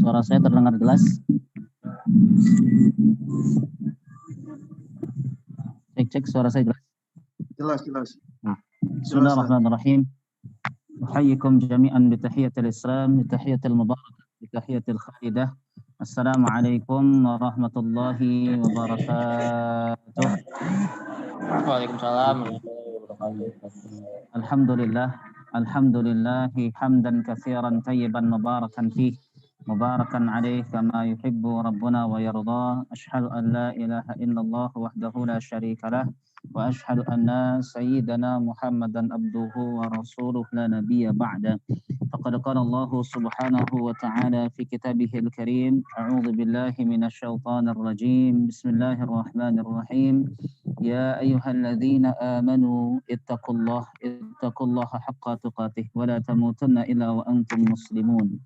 Suara saya terdengar jelas? Cek suara saya jelas? Jelas. Bismillahirrahmanirrahim. Uhayyikum jami'an bitahiyatil Islam, bitahiyatil mubarakah, bitahiyatil khalidah. Assalamualaikum warahmatullahi wabarakatuh. Waalaikumsalam. Alhamdulillahi hamdan katsiran tayyiban mubarakan fih. Mubarakan alaih kama yuhibbu rabbuna wa yarda. Ashhadu an la ilaha illallah wahdahu la syarika lah. Wa ashhadu anna sayyidana Muhammadan abduhu wa rasuluh la nabiyya ba'da. Faqad qala Allah subhanahu wa ta'ala fi kitabihil karim. A'udzu billahi minasy syaithanir rajim. Bismillahirrahmanirrahim. Ya ayyuhalladzina amanu ittaqullaha haqqa tuqatih wa la tamutunna illa wa antum muslimun.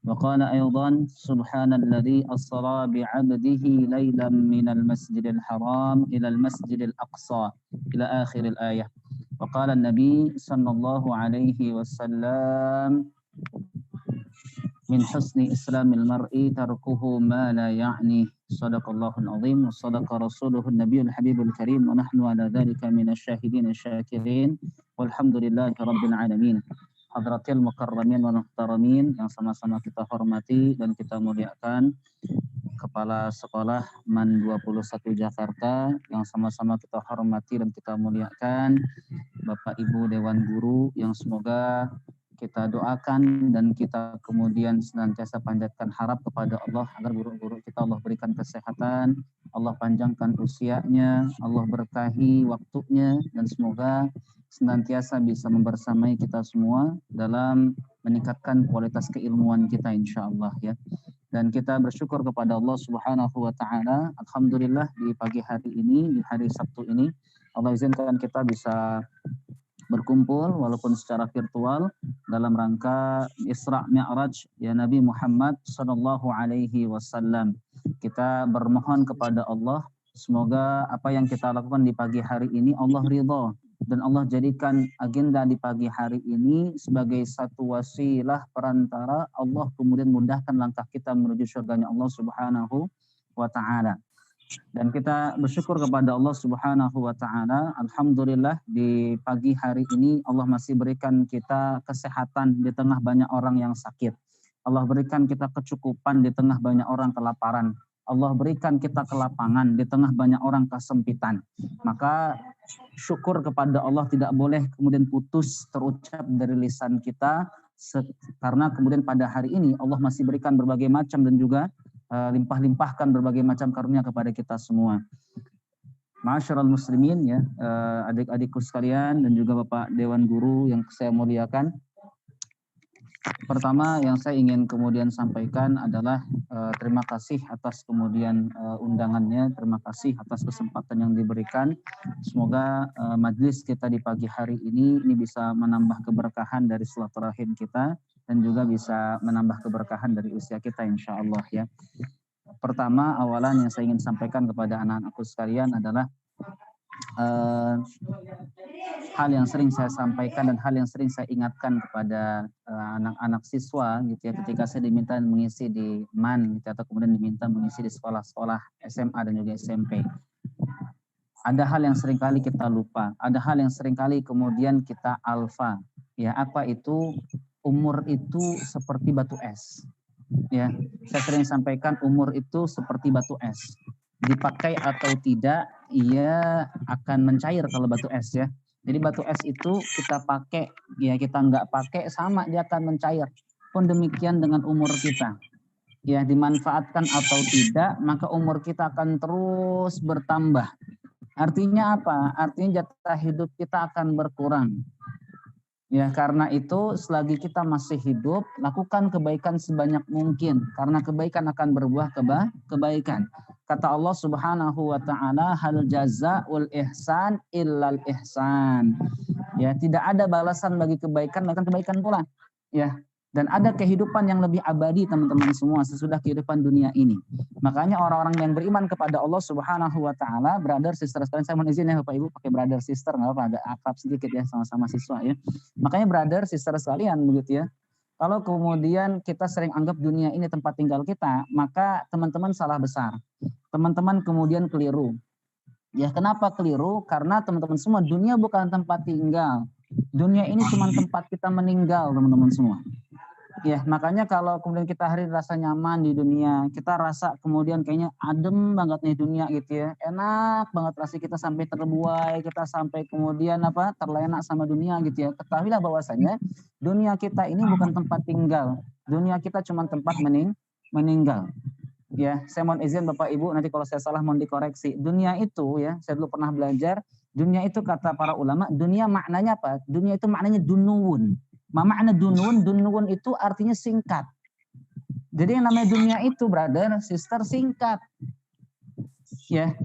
وقال أيضا سبحان الذي أسرى بعبده ليلا من المسجد الحرام إلى المسجد الأقصى إلى آخر الآية. وقال النبي صلى الله عليه وسلم من حسن إسلام المرء تركه ما لا يعنيه. صدق الله العظيم وصدق رسوله النبي الحبيب الكريم ونحن على ذلك من الشاهدين الشاكرين والحمد لله رب العالمين. Hadratil mukarramin wa muhtaramin yang sama-sama kita hormati dan kita muliakan, Kepala Sekolah MAN 21 Jakarta yang sama-sama kita hormati dan kita muliakan, Bapak Ibu Dewan Guru yang semoga kita doakan dan kita kemudian senantiasa panjatkan harap kepada Allah agar guru-guru kita Allah berikan kesehatan, Allah panjangkan usianya, Allah berkahi waktunya, dan semoga senantiasa bisa membersamai kita semua dalam meningkatkan kualitas keilmuan kita insyaallah ya. Dan kita bersyukur kepada Allah Subhanahu wa taala, alhamdulillah di pagi hari ini, di hari Sabtu ini Allah izinkan kita bisa berkumpul walaupun secara virtual dalam rangka Isra Mi'raj ya Nabi Muhammad sallallahu alaihi wasallam. Kita bermohon kepada Allah semoga apa yang kita lakukan di pagi hari ini Allah ridha dan Allah jadikan agenda di pagi hari ini sebagai satu wasilah perantara Allah kemudian mudahkan langkah kita menuju surganya Allah Subhanahu wa taala. Dan kita bersyukur kepada Allah Subhanahu wa taala, alhamdulillah di pagi hari ini Allah masih berikan kita kesehatan di tengah banyak orang yang sakit. Allah berikan kita kecukupan di tengah banyak orang kelaparan. Allah berikan kita kelapangan di tengah banyak orang kesempitan. Maka syukur kepada Allah tidak boleh kemudian putus terucap dari lisan kita, karena kemudian pada hari ini Allah masih berikan berbagai macam dan juga limpah-limpahkan berbagai macam karunia kepada kita semua. Ma'asyiral muslimin ya, adik-adikku sekalian dan juga Bapak Dewan Guru yang saya muliakan. Pertama yang saya ingin kemudian sampaikan adalah terima kasih atas kemudian undangannya, terima kasih atas kesempatan yang diberikan. Semoga majelis kita di pagi hari ini bisa menambah keberkahan dari silaturahim kita dan juga bisa menambah keberkahan dari usia kita insyaallah ya. Pertama awalan yang saya ingin sampaikan kepada anak-anakku sekalian adalah hal yang sering saya sampaikan dan hal yang sering saya ingatkan kepada anak-anak siswa gitu ya, ketika saya diminta mengisi di MAN gitu, atau kemudian diminta mengisi di sekolah-sekolah SMA dan juga SMP. Ada hal yang seringkali kita lupa, ada hal yang seringkali kemudian kita alfa. Ya, apa itu? Umur itu seperti batu es. Ya, saya sering sampaikan umur itu seperti batu es. Dipakai atau tidak, ia akan mencair kalau batu es ya. Jadi batu es itu kita pakai, ya kita nggak pakai sama dia akan mencair. Pun demikian dengan umur kita. Ya dimanfaatkan atau tidak, maka umur kita akan terus bertambah. Artinya apa? Artinya jatah hidup kita akan berkurang. Ya karena itu selagi kita masih hidup, lakukan kebaikan sebanyak mungkin. Karena kebaikan akan berbuah kebaikan. Kata Allah Subhanahu wa taala, hal jazaa'ul ihsan illal ihsan. Ya, tidak ada balasan bagi kebaikan melainkan kebaikan pula. Ya. Dan ada kehidupan yang lebih abadi teman-teman semua sesudah kehidupan dunia ini. Makanya orang-orang yang beriman kepada Allah Subhanahu wa taala, brother sister sekalian, saya mohon izin ya Bapak Ibu pakai brother sister, enggak apa-apa, agak akrab sedikit ya sama-sama siswa ya. Makanya brother sister sekalian begitu ya. Kalau kemudian kita sering anggap dunia ini tempat tinggal kita, maka teman-teman salah besar. Teman-teman kemudian keliru. Ya, kenapa keliru? Karena teman-teman semua, dunia bukan tempat tinggal. Dunia ini cuma tempat kita meninggal, teman-teman semua. Ya, makanya kalau kemudian kita hari rasa nyaman di dunia, kita rasa kemudian kayaknya adem banget nih dunia gitu ya. Enak banget rasa kita sampai terbuai, kita sampai kemudian terlena sama dunia gitu ya. Ketahuilah bahwasanya dunia kita ini bukan tempat tinggal. Dunia kita cuma tempat meninggal. Ya, saya mohon izin Bapak Ibu, nanti kalau saya salah mohon dikoreksi. Dunia itu ya, saya dulu pernah belajar, dunia itu kata para ulama, dunia maknanya apa? Dunia itu maknanya dunuun. Makna dunun itu artinya singkat. Jadi yang namanya dunia itu, brother, sister, singkat. Ya,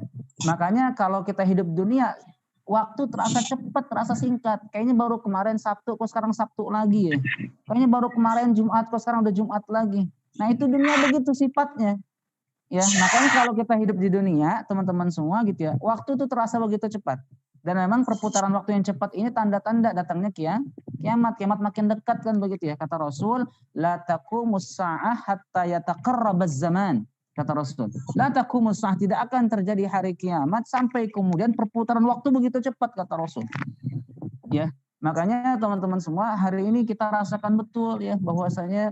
makanya kalau kita hidup dunia, waktu terasa cepat, terasa singkat. Kayaknya baru kemarin Sabtu, kok sekarang Sabtu lagi ya. Kayaknya baru kemarin Jumat, kok sekarang udah Jumat lagi. Nah itu dunia begitu sifatnya. Ya, makanya kalau kita hidup di dunia, teman-teman semua gitu ya, waktu itu terasa begitu cepat. Dan memang perputaran waktu yang cepat ini tanda-tanda datangnya kiamat. Kiamat makin dekat kan begitu ya. Kata Rasul, la taqumus sa'ah hatta yataqarrabaz zaman. Kata Rasul, la taqumus sa'ah, tidak akan terjadi hari kiamat sampai kemudian perputaran waktu begitu cepat, kata Rasul. Ya, makanya teman-teman semua, hari ini kita rasakan betul ya bahwasanya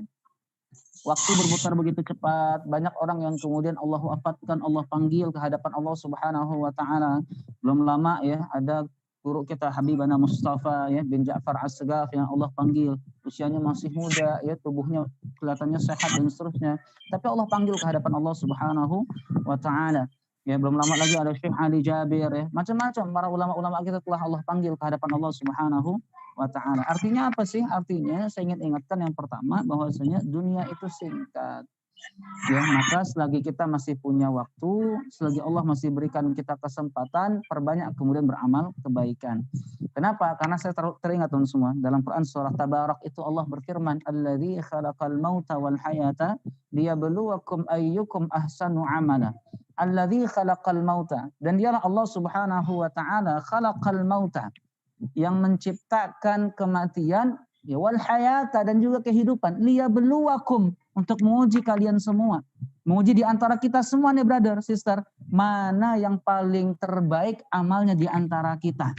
waktu berputar begitu cepat, banyak orang yang kemudian Allah wafatkan, Allah panggil ke hadapan Allah Subhanahu wa taala. Belum lama ya ada guru kita Habibana Mustafa ya bin Ja'far As-Segaf yang Allah panggil. Usianya masih muda ya, tubuhnya kelihatannya sehat dan seterusnya. Tapi Allah panggil ke hadapan Allah Subhanahu wa taala. Ya, belum lama lagi ada Syekh Ali Jabir ya. Macam-macam para ulama-ulama kita telah Allah panggil ke hadapan Allah Subhanahu wa ta'ala. Artinya apa sih? Artinya saya ingin ingatkan yang pertama bahwasanya dunia itu singkat. Ya, maka selagi kita masih punya waktu, selagi Allah masih berikan kita kesempatan, perbanyak kemudian beramal kebaikan. Kenapa? Karena saya teringat teman semua, dalam Quran surah Tabarak itu Allah berfirman, "Alladzi khalaqal mauta wal hayata liyabluwakum ayyukum ahsanu amala." Alladzi khalaqal mauta, dan dialah Allah Subhanahu wa taala khalaqal mauta, yang menciptakan kematian ya wal hayata, dan juga kehidupan, liyabluwakum, untuk menguji kalian semua, menguji di antara kita semua nih brother, sister, mana yang paling terbaik amalnya di antara kita.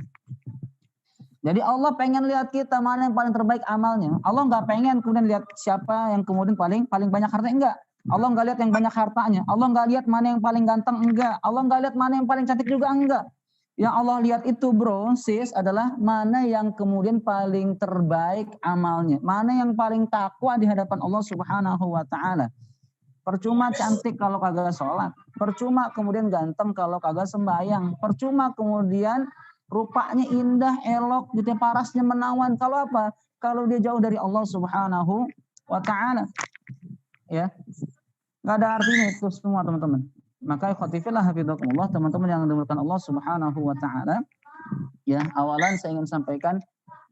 Jadi Allah pengen lihat kita mana yang paling terbaik amalnya. Allah nggak pengen kemudian lihat siapa yang kemudian paling banyak hartanya, enggak. Allah nggak lihat yang banyak hartanya. Allah nggak lihat mana yang paling ganteng, enggak. Allah nggak lihat mana yang paling cantik juga, enggak. Yang Allah lihat itu bro, sis, adalah mana yang kemudian paling terbaik amalnya. Mana yang paling takwa di hadapan Allah Subhanahu wa ta'ala. Percuma cantik kalau kagak sholat. Percuma kemudian ganteng kalau kagak sembahyang. Percuma kemudian rupanya indah, elok, gitu, parasnya menawan. Kalau apa? Kalau dia jauh dari Allah Subhanahu wa ta'ala. Ya, nggak ada artinya itu semua teman-teman. Maka khotifillah hafidhakumullah, teman-teman yang dimuliakan Allah Subhanahu wa taala. Ya, awalan saya ingin sampaikan,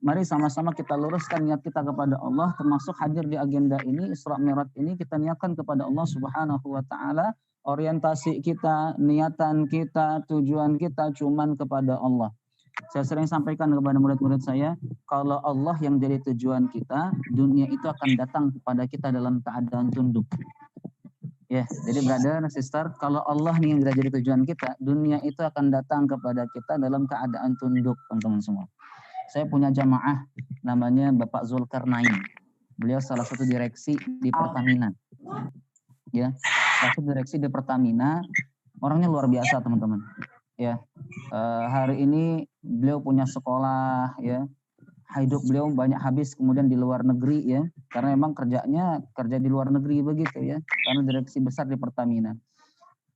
mari sama-sama kita luruskan niat kita kepada Allah, termasuk hadir di agenda ini, Isra Mi'raj ini, kita niatkan kepada Allah Subhanahu wa taala, orientasi kita, niatan kita, tujuan kita cuman kepada Allah. Saya sering sampaikan kepada murid-murid saya, kalau Allah yang jadi tujuan kita, dunia itu akan datang kepada kita dalam keadaan tunduk. Ya, jadi brother, sister, kalau Allah nih yang jadi tujuan kita, dunia itu akan datang kepada kita dalam keadaan tunduk, teman-teman semua. Saya punya jamaah, namanya Bapak Zulkarnain. Beliau salah satu direksi di Pertamina. Ya, salah satu direksi di Pertamina, orangnya luar biasa, teman-teman. Ya, hari ini beliau punya sekolah, ya. Hidup beliau banyak habis kemudian di luar negeri ya, karena memang kerja di luar negeri begitu ya, karena direksi besar di Pertamina.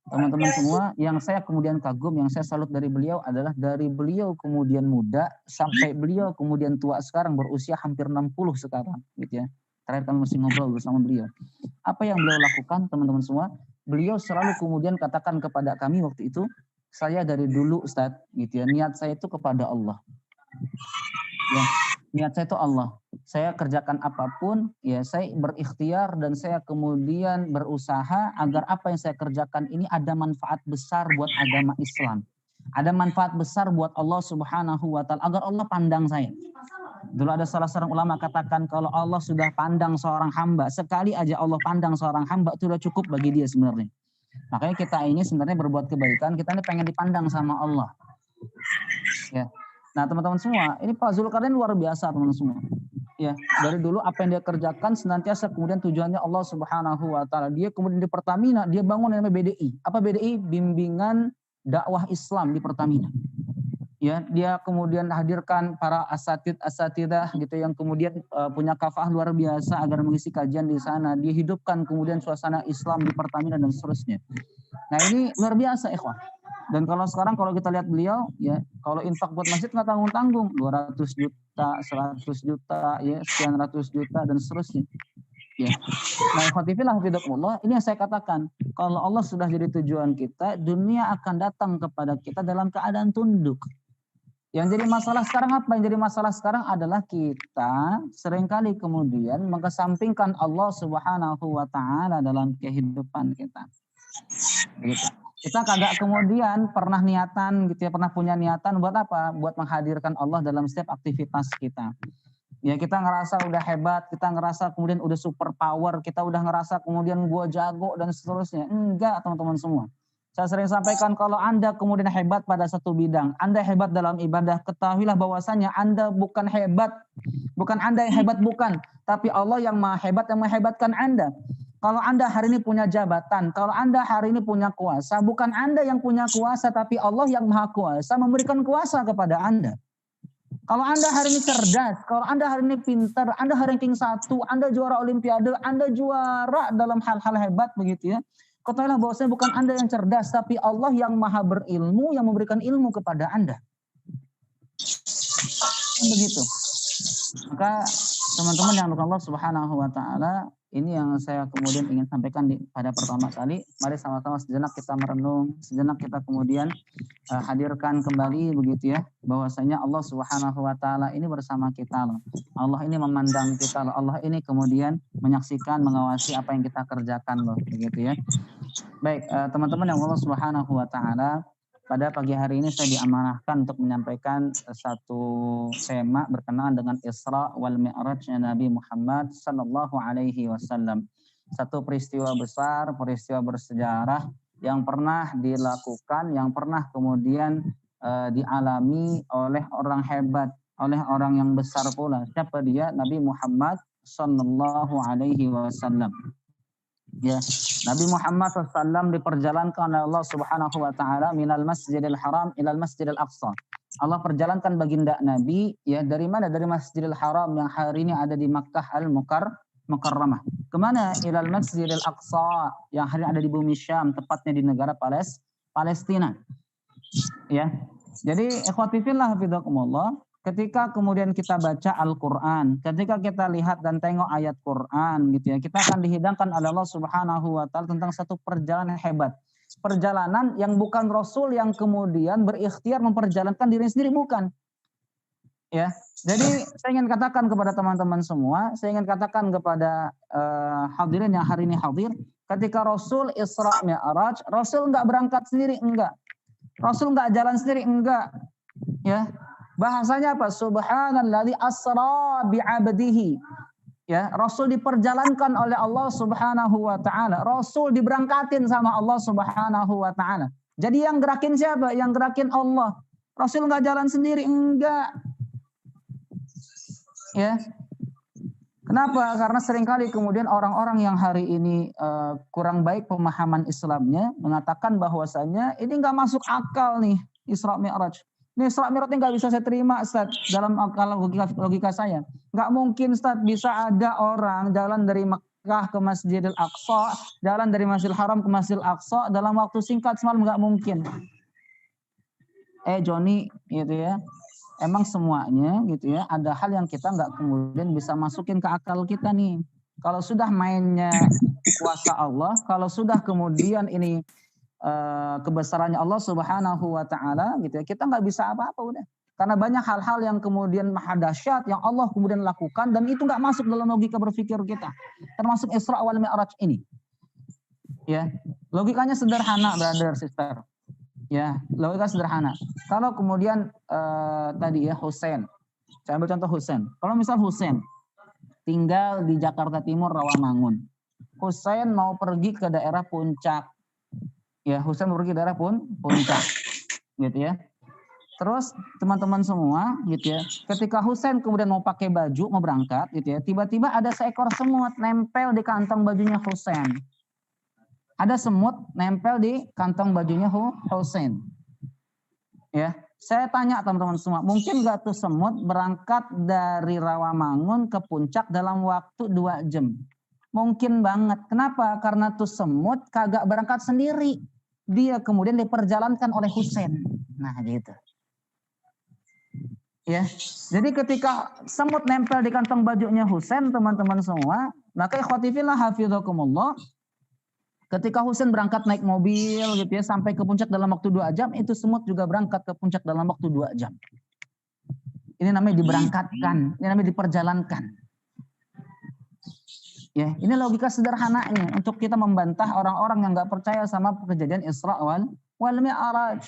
Teman-teman semua, yang saya kemudian kagum, yang saya salut dari beliau adalah dari beliau kemudian muda sampai beliau kemudian tua sekarang, berusia hampir 60 sekarang gitu ya. Terakhir kami masih ngobrol bersama beliau. Apa yang beliau lakukan teman-teman semua? Beliau selalu kemudian katakan kepada kami waktu itu, saya dari dulu Ustadz gitu ya, niat saya itu kepada Allah. Ya, niat saya itu Allah. Saya kerjakan apapun, ya saya berikhtiar dan saya kemudian berusaha agar apa yang saya kerjakan ini ada manfaat besar buat agama Islam. Ada manfaat besar buat Allah Subhanahu wa ta'ala, agar Allah pandang saya. Dulu ada salah seorang ulama katakan kalau Allah sudah pandang seorang hamba, sekali aja Allah pandang seorang hamba itu sudah cukup bagi dia sebenarnya. Makanya kita ini sebenarnya berbuat kebaikan, kita ini pengen dipandang sama Allah. Ya. Nah teman-teman semua, ini Pak Zulkarnain luar biasa teman-teman semua. Ya, dari dulu apa yang dia kerjakan senantiasa kemudian tujuannya Allah Subhanahu wa taala. Dia kemudian di Pertamina, dia bangun yang namanya BDI. Apa BDI? Bimbingan dakwah Islam di Pertamina. Ya, dia kemudian hadirkan para asatidah gitu yang kemudian punya kafah luar biasa agar mengisi kajian di sana. Dia hidupkan kemudian suasana Islam di Pertamina dan seterusnya. Nah, ini luar biasa, ikhwan. Dan kalau sekarang kalau kita lihat beliau, ya kalau infak buat masjid nggak tanggung-tanggung, 200 juta, 100 juta, ya sekian ratus juta dan seterusnya. Ya. Nah, ikhwatifillah hafidhakumullah, ini yang saya katakan, kalau Allah sudah jadi tujuan kita, dunia akan datang kepada kita dalam keadaan tunduk. Yang jadi masalah sekarang apa? Yang jadi masalah sekarang adalah kita seringkali kemudian mengesampingkan Allah Subhanahu wa taala dalam kehidupan kita. Begitu. Kita kadang kemudian pernah niatan gitu ya, pernah punya niatan buat apa? Buat menghadirkan Allah dalam setiap aktivitas kita. Ya kita ngerasa udah hebat, kita ngerasa kemudian udah super power, kita udah ngerasa kemudian gua jago dan seterusnya. Enggak teman-teman semua. Saya sering sampaikan kalau Anda kemudian hebat pada satu bidang, Anda hebat dalam ibadah, ketahuilah bahwasanya Anda bukan hebat. Bukan Anda yang hebat, bukan. Tapi Allah yang maha hebat yang menghebatkan Anda. Kalau Anda hari ini punya jabatan, kalau Anda hari ini punya kuasa, bukan Anda yang punya kuasa, tapi Allah yang maha kuasa memberikan kuasa kepada Anda. Kalau Anda hari ini cerdas, kalau Anda hari ini pintar, Anda ranking 1, Anda juara olimpiade, Anda juara dalam hal-hal hebat begitu ya. Ketahuilah bahwasanya bukan Anda yang cerdas, tapi Allah yang maha berilmu yang memberikan ilmu kepada Anda. Begitu. Maka teman-teman yang Allah Subhanahu wa taala, ini yang saya kemudian ingin sampaikan pada pertama kali. Mari sama-sama sejenak kita merenung, sejenak kita kemudian hadirkan kembali begitu ya, bahwasanya Allah Subhanahu wa taala ini bersama kita loh. Allah ini memandang kita loh. Allah ini kemudian menyaksikan, mengawasi apa yang kita kerjakan loh, begitu ya. Baik, teman-teman yang Allah Subhanahu wa taala, pada pagi hari ini saya diamanahkan untuk menyampaikan satu tema berkenaan dengan Isra wal Mi'rajnya Nabi Muhammad sallallahu alaihi wasallam. Satu peristiwa besar, peristiwa bersejarah yang pernah dilakukan, yang pernah kemudian dialami oleh orang hebat, oleh orang yang besar pula. Siapa dia? Nabi Muhammad sallallahu alaihi wasallam. Ya, Nabi Muhammad SAW diperjalankan oleh Allah Subhanahu wa taala minal Masjidil Haram ilal Masjidil Aqsa. Allah perjalankan baginda Nabi ya dari mana? Dari Masjidil Haram yang hari ini ada di Makkah Al-Mukarramah. Kemana? Ilal Masjidil Aqsa yang hari ini ada di bumi Syam, tepatnya di negara Palestina. Ya. Jadi ikhwati fillah hafizakumullah, ketika kemudian kita baca Al-Quran, ketika kita lihat dan tengok ayat Quran gitu ya, kita akan dihidangkan oleh Allah Subhanahu wa taala tentang satu perjalanan hebat. Perjalanan yang bukan Rasul yang kemudian berikhtiar memperjalankan diri sendiri, bukan. Ya. Jadi saya ingin katakan kepada teman-teman semua, saya ingin katakan kepada hadirin yang hari ini hadir, ketika Rasul Isra Mi'raj, Rasul enggak berangkat sendiri, enggak. Rasul enggak jalan sendiri, enggak. Ya. Bahasanya apa? Subhanalladzi asra bi'abdihi. Ya, Rasul diperjalankan oleh Allah Subhanahu wa taala. Rasul diberangkatin sama Allah Subhanahu wa taala. Jadi yang gerakin siapa? Yang gerakin Allah. Rasul enggak jalan sendiri, enggak. Ya. Kenapa? Karena seringkali kemudian orang-orang yang hari ini kurang baik pemahaman Islamnya mengatakan bahwasanya ini enggak masuk akal nih Isra Mi'raj. Ini Isra Mi'raj nggak bisa saya terima, Ustaz, dalam logika saya. Nggak mungkin, Ustaz, bisa ada orang jalan dari Mekah ke Masjidil Aqsa, jalan dari Masjidil Haram ke Masjidil Aqsa dalam waktu singkat semalam, nggak mungkin. Joni, gitu ya. Emang semuanya, gitu ya, ada hal yang kita nggak kemudian bisa masukin ke akal kita nih. Kalau sudah mainnya kuasa Allah, kalau sudah kemudian ini kebesarannya Allah Subhanahu wa taala gitu ya, kita nggak bisa apa-apa udah. Karena banyak hal-hal yang kemudian maha dahsyat yang Allah kemudian lakukan dan itu nggak masuk dalam logika berpikir kita. Termasuk Isra wal Mi'raj ini. Ya, logikanya sederhana, brother, sister. Ya, logika sederhana. Kalau kemudian tadi ya Husain Saya ambil contoh Husain. Kalau misal Husain tinggal di Jakarta Timur, Rawamangun. Husain mau pergi ke daerah Puncak. Ya, Husain mau pergi ke daerah Puncak. Gitu ya. Terus teman-teman semua gitu ya, ketika Husain kemudian mau pakai baju, mau berangkat gitu ya, tiba-tiba ada seekor semut nempel di kantong bajunya Husain. Ada semut nempel di kantong bajunya Husain. Ya, saya tanya teman-teman semua, mungkin nggak tuh semut berangkat dari Rawamangun ke Puncak dalam waktu 2 jam? Mungkin banget. Kenapa? Karena tuh semut kagak berangkat sendiri. Dia kemudian diperjalankan oleh Husain. Nah gitu. Ya, jadi ketika semut nempel di kantong bajunya Husain, teman-teman semua, maka ikhwati fillah hafizakumullah, ketika Husain berangkat naik mobil gitu ya sampai ke puncak dalam waktu 2 jam, itu semut juga berangkat ke puncak dalam waktu 2 jam. Ini namanya diberangkatkan, ini namanya diperjalankan. Ya, ini logika sederhananya untuk kita membantah orang-orang yang nggak percaya sama kejadian Isra wal Mi'raj.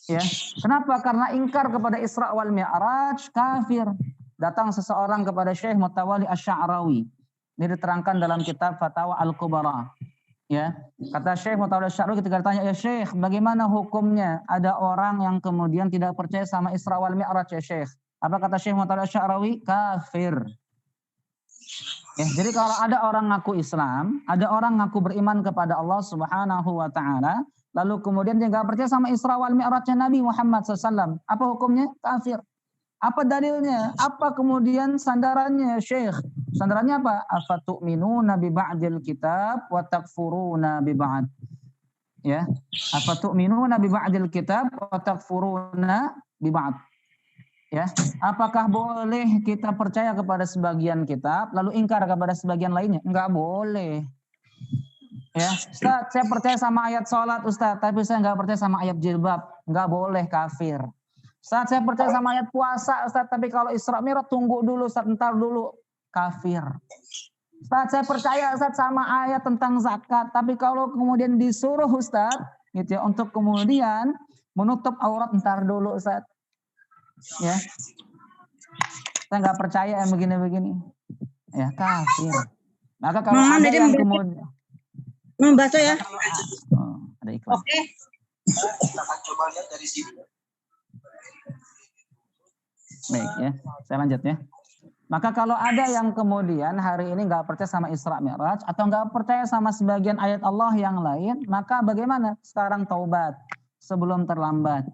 Ya, kenapa? Karena ingkar kepada Isra wal Mi'raj, kafir. Datang seseorang kepada Syekh Mutawalli Asy-Sya'rawi. Ini diterangkan dalam kitab Fatawa Al-Kubra. Ya, kata Syekh Mutawalli Asy-Sya'rawi ketika ditanya, "Ya Syekh, bagaimana hukumnya ada orang yang kemudian tidak percaya sama Isra wal Mi'raj ya Syekh?" Apa kata Syekh Mutawalli Asy-Sya'rawi? Kafir. Ya, jadi kalau ada orang ngaku Islam, ada orang ngaku beriman kepada Allah Subhanahu wa taala, lalu kemudian dia nggak percaya sama Isra wal Mi'rajnya Nabi Muhammad SAW. Apa hukumnya? Kafir. Apa dalilnya? Apa kemudian sandarannya, Syekh? Sandarannya apa? Afatu'minuna bi ba'dil kitab wa takfuruna bi ba'd. Ya. Afatu'minuna bi ba'dil kitab wa takfuruna bi ba'd. Ya, apakah boleh kita percaya kepada sebagian kitab lalu ingkar kepada sebagian lainnya? Enggak boleh. Ya, Ustaz, saya percaya sama ayat sholat Ustaz, tapi saya enggak percaya sama ayat jilbab. Enggak boleh, kafir. Ustaz, saya percaya sama ayat puasa Ustaz, tapi kalau Isra Mi'raj tunggu dulu Ustaz, entar dulu, kafir. Ustaz, saya percaya Ustaz sama ayat tentang zakat, tapi kalau kemudian disuruh Ustaz gitu ya untuk kemudian menutup aurat, entar dulu Ustaz. Ya, saya nggak percaya yang begini-begini, ya kafir. Maka kalau ada yang kemudian membaca ya, ada iklan. Oke. Kita akan coba lihat dari sini. Baik ya, saya lanjut ya. Maka kalau ada yang kemudian hari ini nggak percaya sama Isra Mi'raj atau nggak percaya sama sebagian ayat Allah yang lain, maka bagaimana? Sekarang taubat sebelum terlambat.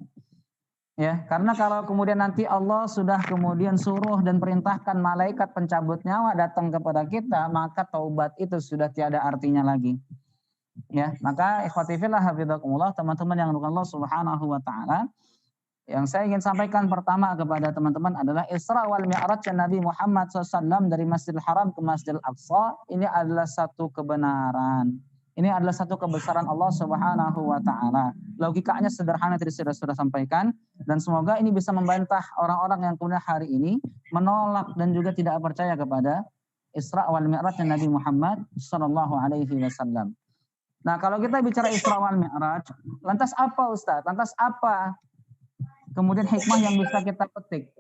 Ya, karena kalau kemudian nanti Allah sudah kemudian suruh dan perintahkan malaikat pencabut nyawa datang kepada kita, maka taubat itu sudah tiada artinya lagi. Ya, maka ikhwati fillah hafizakumullah, teman-teman yang dirahmati Allah Subhanahu wa taala, yang saya ingin sampaikan pertama kepada teman-teman adalah Isra wal Mi'raj Nabi Muhammad SAW dari Masjidil Haram ke Masjidil Aqsa, ini adalah satu kebenaran. Ini adalah satu kebesaran Allah Subhanahu wa taala. Logikanya sederhana tadi sudah sampaikan, dan semoga ini bisa membantah orang-orang yang kemudian hari ini menolak dan juga tidak percaya kepada Isra wal Mi'raj Nabi Muhammad sallallahu alaihi wasallam. Nah, kalau kita bicara Isra wal Mi'raj, lantas apa Ustaz? Lantas apa kemudian hikmah yang bisa kita petik?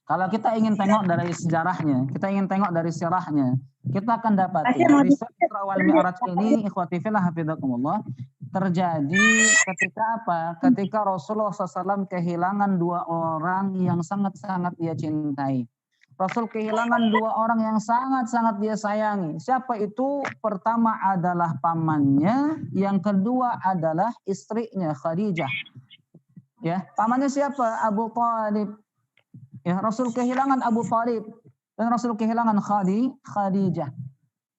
Kalau kita ingin tengok dari sejarahnya, kita ingin tengok dari sirahnya, kita akan dapati dari Isra wal Mi'raj ini, ikhwati fillah hafizakumullah, terjadi ketika apa? Ketika Rasulullah SAW kehilangan 2 orang yang sangat-sangat dia cintai. Rasul kehilangan 2 orang yang sangat-sangat dia sayangi. Siapa itu? Pertama adalah pamannya, yang kedua adalah istrinya Khadijah. Ya, pamannya siapa? Abu Thalib. Ya, Rasul kehilangan Abu Thalib dan Rasul kehilangan Khadijah.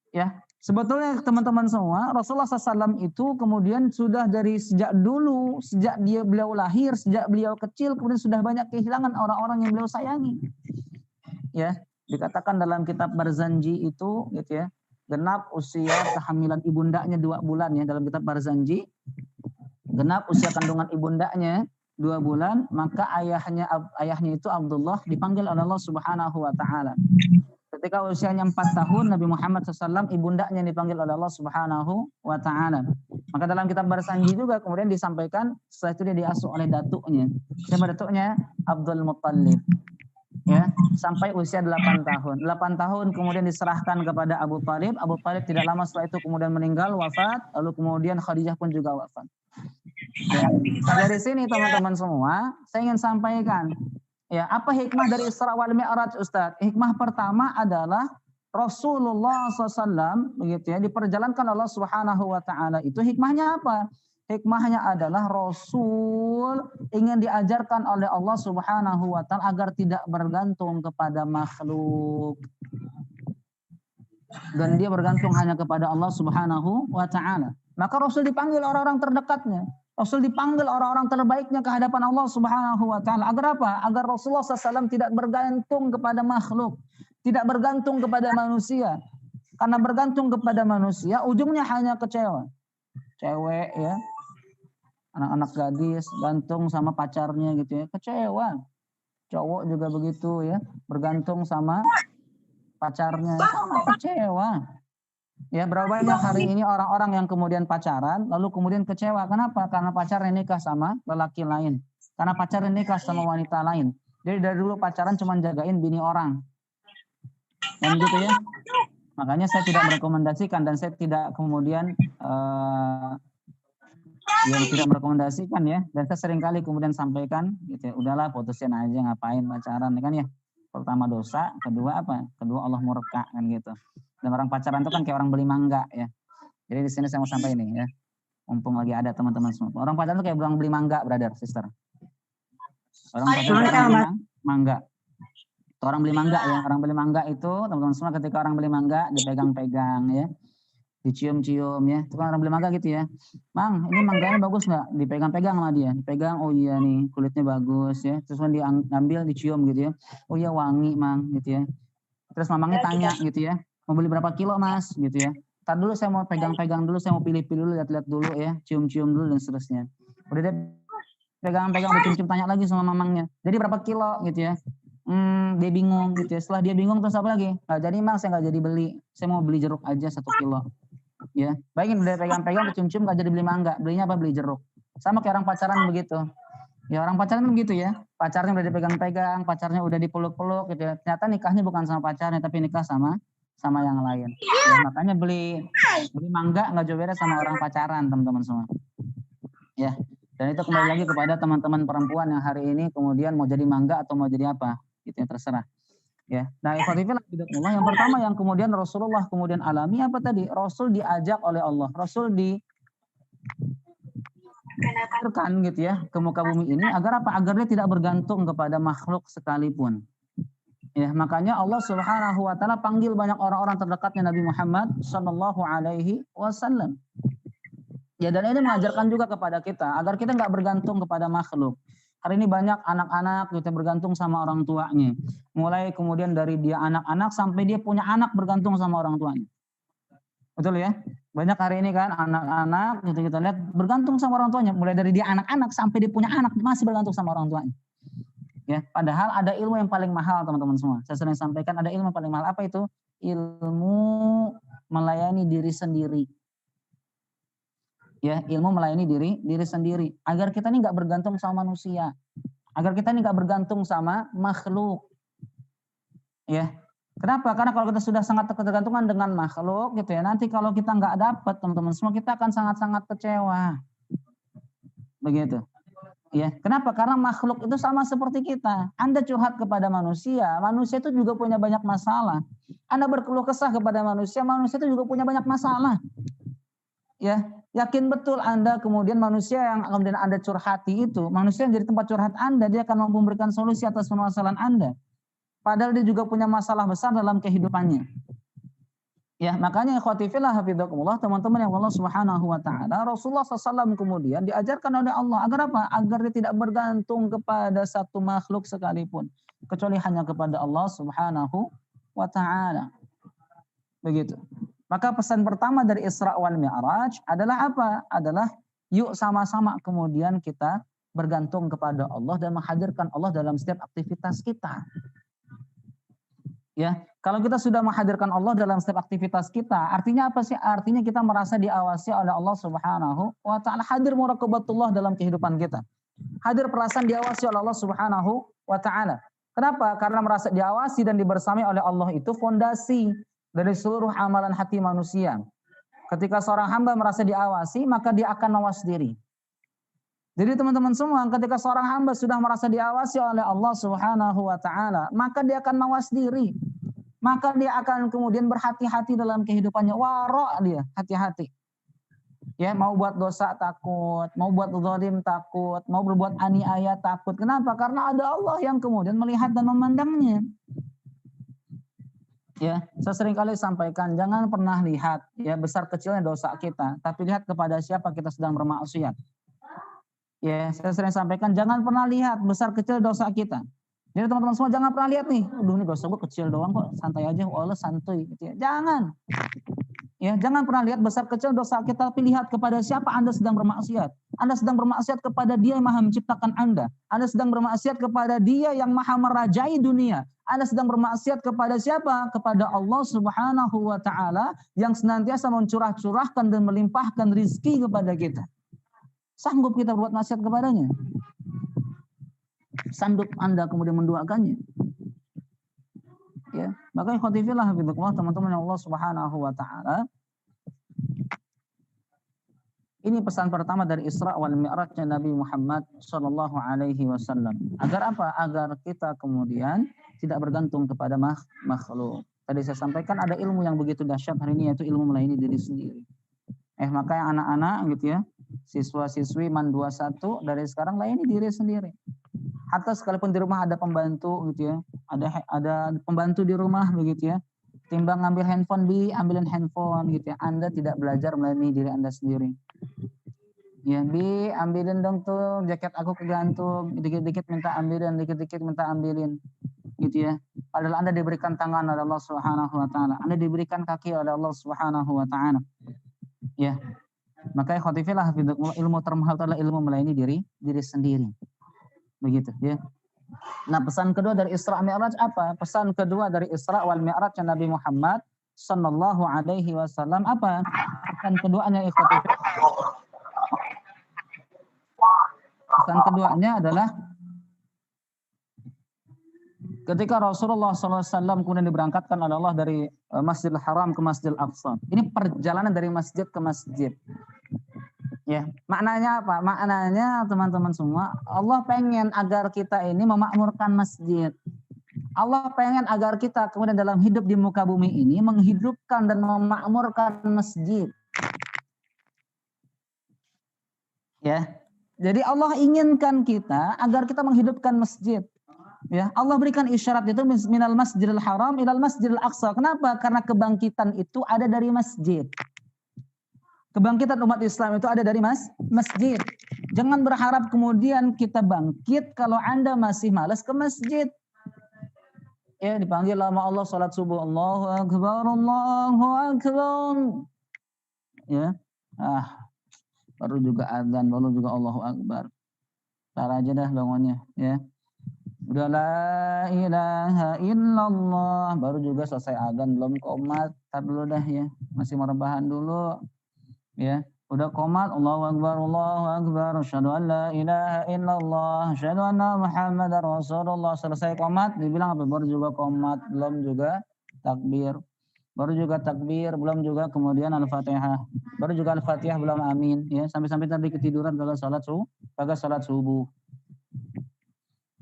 Ya, sebetulnya teman-teman semua, Rasulullah SAW itu kemudian sudah dari sejak dulu, sejak beliau lahir, sejak beliau kecil, kemudian sudah banyak kehilangan orang-orang yang beliau sayangi. Ya, dikatakan dalam kitab Barzanji itu, gitu ya, genap usia kehamilan ibundanya 2 bulan ya, dalam kitab Barzanji, genap usia kandungan ibundanya 2 bulan, maka ayahnya itu Abdullah dipanggil oleh Allah Subhanahu wa taala. Ketika usianya 4 tahun Nabi Muhammad SAW, ibundanya dipanggil oleh Allah Subhanahu wa taala. Maka dalam kitab Barsanji juga kemudian disampaikan setelah itu dia diasuh oleh datuknya. Siapa datuknya? Abdul Muttalib. Ya, sampai usia 8 tahun. 8 tahun kemudian diserahkan kepada Abu Thalib. Abu Thalib tidak lama setelah itu kemudian meninggal, wafat. Lalu kemudian Khadijah pun juga wafat. Ya. Nah, dari sini teman-teman semua, saya ingin sampaikan, ya, apa hikmah dari Isra wal Mi'raj, Ustaz? Hikmah pertama adalah Rasulullah SAW begitu ya diperjalankan Allah Subhanahu wa taala. Itu hikmahnya apa? Hikmahnya adalah Rasul ingin diajarkan oleh Allah Subhanahu wa taala agar tidak bergantung kepada makhluk. Dan dia bergantung hanya kepada Allah Subhanahu wa taala. Maka Rasul dipanggil orang-orang terdekatnya. Rasul dipanggil orang-orang terbaiknya ke hadapan Allah Subhanahu wa taala. Agar apa? Agar Rasulullah SAW tidak bergantung kepada makhluk, tidak bergantung kepada manusia. Karena bergantung kepada manusia, ujungnya hanya kecewa. Cewek ya, anak-anak gadis gantung sama pacarnya gitu ya, kecewa. Cowok juga begitu ya, bergantung sama pacarnya, sama kecewa. Ya, berapa banyak hari ini orang-orang yang kemudian pacaran, lalu kemudian kecewa. Kenapa? Karena pacarnya nikah sama lelaki lain. Karena pacarnya nikah sama wanita lain. Jadi dari dulu pacaran cuma jagain bini orang. Dan gitu ya. Makanya saya tidak merekomendasikan dan saya tidak kemudian tidak merekomendasikan ya. Dan saya seringkali kemudian sampaikan gitu ya, udahlah putusin aja, ngapain pacaran kan ya. Pertama dosa, kedua apa? Kedua Allah murka kan gitu. Dan orang pacaran itu kan kayak orang beli mangga ya. Jadi di sini saya mau sampaikan ini ya. Mumpung lagi ada teman-teman semua. Orang pacaran itu kayak orang beli mangga, brother, sister. Orang pacaran itu orang beli mangga. Orang beli mangga ya, orang beli mangga itu teman-teman semua ketika orang beli mangga dipegang-pegang ya, dicium-cium ya, itu kan orang beli mangga gitu ya. Mang, ini mangganya bagus nggak? Dipegang-pegang sama dia, dipegang, oh iya nih kulitnya bagus ya, terus kan diambil, dicium gitu ya, oh iya wangi mang gitu ya. Terus mamangnya tanya gitu ya, mau beli berapa kilo mas gitu ya. Ntar dulu saya mau pegang-pegang dulu, saya mau pilih-pilih dulu, lihat-lihat dulu ya, cium-cium dulu dan seterusnya. Udah dia pegang-pegang, udah cium-cium, tanya lagi sama mamangnya, jadi berapa kilo gitu ya. Dia bingung gitu ya. Setelah dia bingung terus apa lagi? Nggak jadi mang, saya nggak jadi beli. Saya mau beli jeruk aja 1 kilo. Ya, bayangin udah pegang-pegang, cium-cium nggak jadi beli mangga. Belinya apa? Beli jeruk. Sama kayak orang pacaran begitu. Ya orang pacaran begitu ya. Pacarnya udah dipegang-pegang, pacarnya udah dipeluk-peluk gitu ya. Ternyata nikahnya bukan sama pacarnya, tapi nikah sama yang lain. Ya, makanya beli mangga nggak jauh beda sama orang pacaran, teman-teman semua. Ya. Dan itu kembali lagi kepada teman-teman perempuan yang hari ini kemudian mau jadi mangga atau mau jadi apa. Gitu ya, terserah ya. Nah, yang pertama yang kemudian Rasulullah kemudian alami apa tadi? Rasul diajak oleh Allah, Rasul diajarkan gitu ya ke muka bumi ini agar apa? Agar dia tidak bergantung kepada makhluk sekalipun. Ya, makanya Allah Subhanahu wa taala panggil banyak orang-orang terdekatnya Nabi Muhammad sallallahu alaihi wasallam. Ya, dan ini mengajarkan juga kepada kita agar kita nggak bergantung kepada makhluk. Hari ini banyak anak-anak kita bergantung sama orang tuanya. Mulai kemudian dari dia anak-anak sampai dia punya anak bergantung sama orang tuanya. Betul ya? Banyak hari ini kan anak-anak gitu kita lihat bergantung sama orang tuanya. Mulai dari dia anak-anak sampai dia punya anak masih bergantung sama orang tuanya. Ya, padahal ada ilmu yang paling mahal teman-teman semua. Saya sering sampaikan ada ilmu yang paling mahal. Apa itu? Ilmu melayani diri sendiri. Ya, ilmu melayani diri sendiri agar kita ini nggak bergantung sama manusia, agar kita ini nggak bergantung sama makhluk. Ya, kenapa? Karena kalau kita sudah sangat ketergantungan dengan makhluk gitu ya, nanti kalau kita nggak dapat teman-teman semua kita akan sangat-sangat kecewa. Begitu. Ya, kenapa? Karena makhluk itu sama seperti kita. Anda curhat kepada manusia, manusia itu juga punya banyak masalah. Anda berkeluh kesah kepada manusia, manusia itu juga punya banyak masalah. Ya, yakin betul Anda kemudian manusia yang kemudian Anda curhati itu, manusia yang jadi tempat curhat Anda, dia akan mampu memberikan solusi atas permasalahan Anda. Padahal dia juga punya masalah besar dalam kehidupannya. Ya, makanya ikhwati fillah hafizakumullah, teman-teman yang Allah Subhanahu wa taala, Rasulullah SAW kemudian diajarkan oleh Allah agar apa? Agar dia tidak bergantung kepada satu makhluk sekalipun, kecuali hanya kepada Allah Subhanahu wa taala. Begitu. Maka pesan pertama dari Isra wal Mi'raj adalah apa? Adalah yuk sama-sama kemudian kita bergantung kepada Allah dan menghadirkan Allah dalam setiap aktivitas kita. Ya, kalau kita sudah menghadirkan Allah dalam setiap aktivitas kita, artinya apa sih? Artinya kita merasa diawasi oleh Allah Subhanahu wa taala, hadir muraqabatullah dalam kehidupan kita. Hadir perasaan diawasi oleh Allah Subhanahu wa taala. Kenapa? Karena merasa diawasi dan dibersamai oleh Allah itu fondasi dari seluruh amalan hati manusia. Ketika seorang hamba merasa diawasi, maka dia akan mawas diri. Jadi teman-teman semua, ketika seorang hamba sudah merasa diawasi oleh Allah Subhanahu wa taala, maka dia akan mawas diri. Maka dia akan kemudian berhati-hati dalam kehidupannya. Wara' dia, hati-hati. Ya, mau buat dosa takut, mau buat zalim takut, mau berbuat aniaya takut. Kenapa? Karena ada Allah yang kemudian melihat dan memandangnya. Ya, saya sering kali sampaikan, jangan pernah lihat ya besar kecilnya dosa kita, tapi lihat kepada siapa kita sedang bermaksiat. Ya, saya sering sampaikan, jangan pernah lihat besar kecil dosa kita. Jadi teman-teman semua jangan pernah lihat nih, aduh ini dosa gue kecil doang kok, santai aja, Allah santuy gitu ya. Jangan. Ya, jangan pernah lihat besar kecil dosa kita, tapi lihat kepada siapa Anda sedang bermaksiat. Anda sedang bermaksiat kepada Dia yang Maha menciptakan Anda. Anda sedang bermaksiat kepada Dia yang Maha merajai dunia. Anda sedang bermaksiat kepada siapa? Kepada Allah Subhanahu wa taala yang senantiasa mencurah-curahkan dan melimpahkan rizki kepada kita. Sanggup kita berbuat maksiat kepadanya? Sanggup Anda kemudian menduakannya? Ya, maka ikhwatifillah hafidzakumullah teman-teman yang Allah Subhanahu wa taala. Ini pesan pertama dari Isra wal Mi'rajnya Nabi Muhammad sallallahu alaihi wasallam. Agar apa? Agar kita kemudian tidak bergantung kepada makhluk. Tadi saya sampaikan ada ilmu yang begitu dahsyat hari ini, yaitu ilmu melayani diri sendiri. Maka yang anak-anak gitu ya, siswa-siswi MAN 21 dari sekarang layani diri sendiri. Hatta sekalipun di rumah ada pembantu gitu ya, ada pembantu di rumah begitu ya, timbang ngambil handphone, ambilin handphone gitu ya. Anda tidak belajar melayani diri Anda sendiri. Ya, ambilin dong tuh jaket aku kegantung, dikit-dikit minta ambilin, dikit-dikit minta ambilin gitu ya. Padahal Anda diberikan tangan oleh Allah Subhanahu wa taala, Anda diberikan kaki oleh Allah Subhanahu wa taala. Ya, maka ikhwatifillah ilmu termahal adalah ilmu melayani diri sendiri. Begitu ya. Nah, pesan kedua dari Isra Mi'raj apa? Pesan kedua dari Isra wal Mi'raj Nabi Muhammad sallallahu alaihi wasallam apa? Pesan keduanya ikhwatifillah. Pesan keduanya adalah ketika Rasulullah SAW kemudian diberangkatkan oleh Allah dari Masjidil Haram ke Masjidil Aqsa. Ini perjalanan dari masjid ke masjid. Ya, maknanya apa? Maknanya teman-teman semua, Allah pengen agar kita ini memakmurkan masjid. Allah pengen agar kita kemudian dalam hidup di muka bumi ini menghidupkan dan memakmurkan masjid. Ya. Jadi Allah inginkan kita agar kita menghidupkan masjid. Ya, Allah berikan isyarat itu minal Masjidil Haram ilal Masjidil Aqsa. Kenapa? Karena kebangkitan itu ada dari masjid. Kebangkitan umat Islam itu ada dari masjid. Jangan berharap kemudian kita bangkit kalau Anda masih malas ke masjid. Ya, dipanggil lama Allah salat subuh, Allahu Akbar, Allahu Akbar. Ya. Baru juga azan, baru juga Allahu Akbar. Tar aja dah bangunnya, ya. Udah la ilaha illallah, baru juga selesai azan, belum qomat, tar dulu dah ya. Masih merebahan dulu. Ya, udah qomat, Allahu Akbar, Allahu Akbar, asyhadu an la ilaha illallah, asyhadu anna Muhammadar Rasulullah. Selesai qomat, dibilang apa? Baru juga qomat, belum juga takbir. Baru juga takbir, belum juga kemudian Al-Fatihah. Baru juga Al-Fatihah, belum amin. Ya, sampai-sampai tadi ketiduran kagak salat subuh.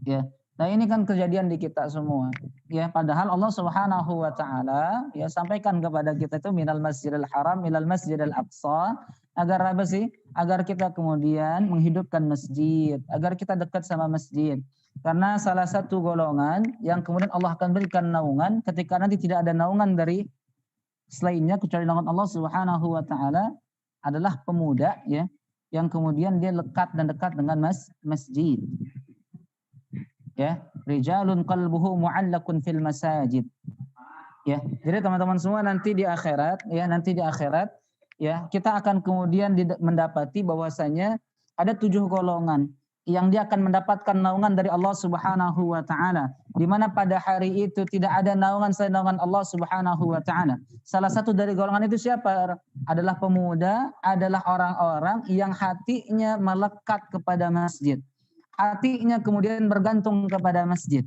Ya. Nah, ini kan kejadian di kita semua. Ya, padahal Allah Subhanahu wa taala ya sampaikan kepada kita itu minal Masjidil Haram ilal Masjidil Aqsa, agar apa sih? Agar kita kemudian menghidupkan masjid, agar kita dekat sama masjid. Karena salah satu golongan yang kemudian Allah akan berikan naungan ketika nanti tidak ada naungan dari selainnya kecuali naungan Allah Subhanahu wa taala adalah pemuda ya, yang kemudian dia lekat dan dekat dengan masjid. Ya, rijalun qalbuhu mu'allakun fil masajid. Ya, jadi teman-teman semua nanti di akhirat ya, kita akan kemudian mendapati bahwasanya ada 7 golongan yang dia akan mendapatkan naungan dari Allah Subhanahu wa taala, di mana pada hari itu tidak ada naungan selain naungan Allah Subhanahu wa taala. Salah satu dari golongan itu siapa? Adalah pemuda, adalah orang-orang yang hatinya melekat kepada masjid. Hatinya kemudian bergantung kepada masjid.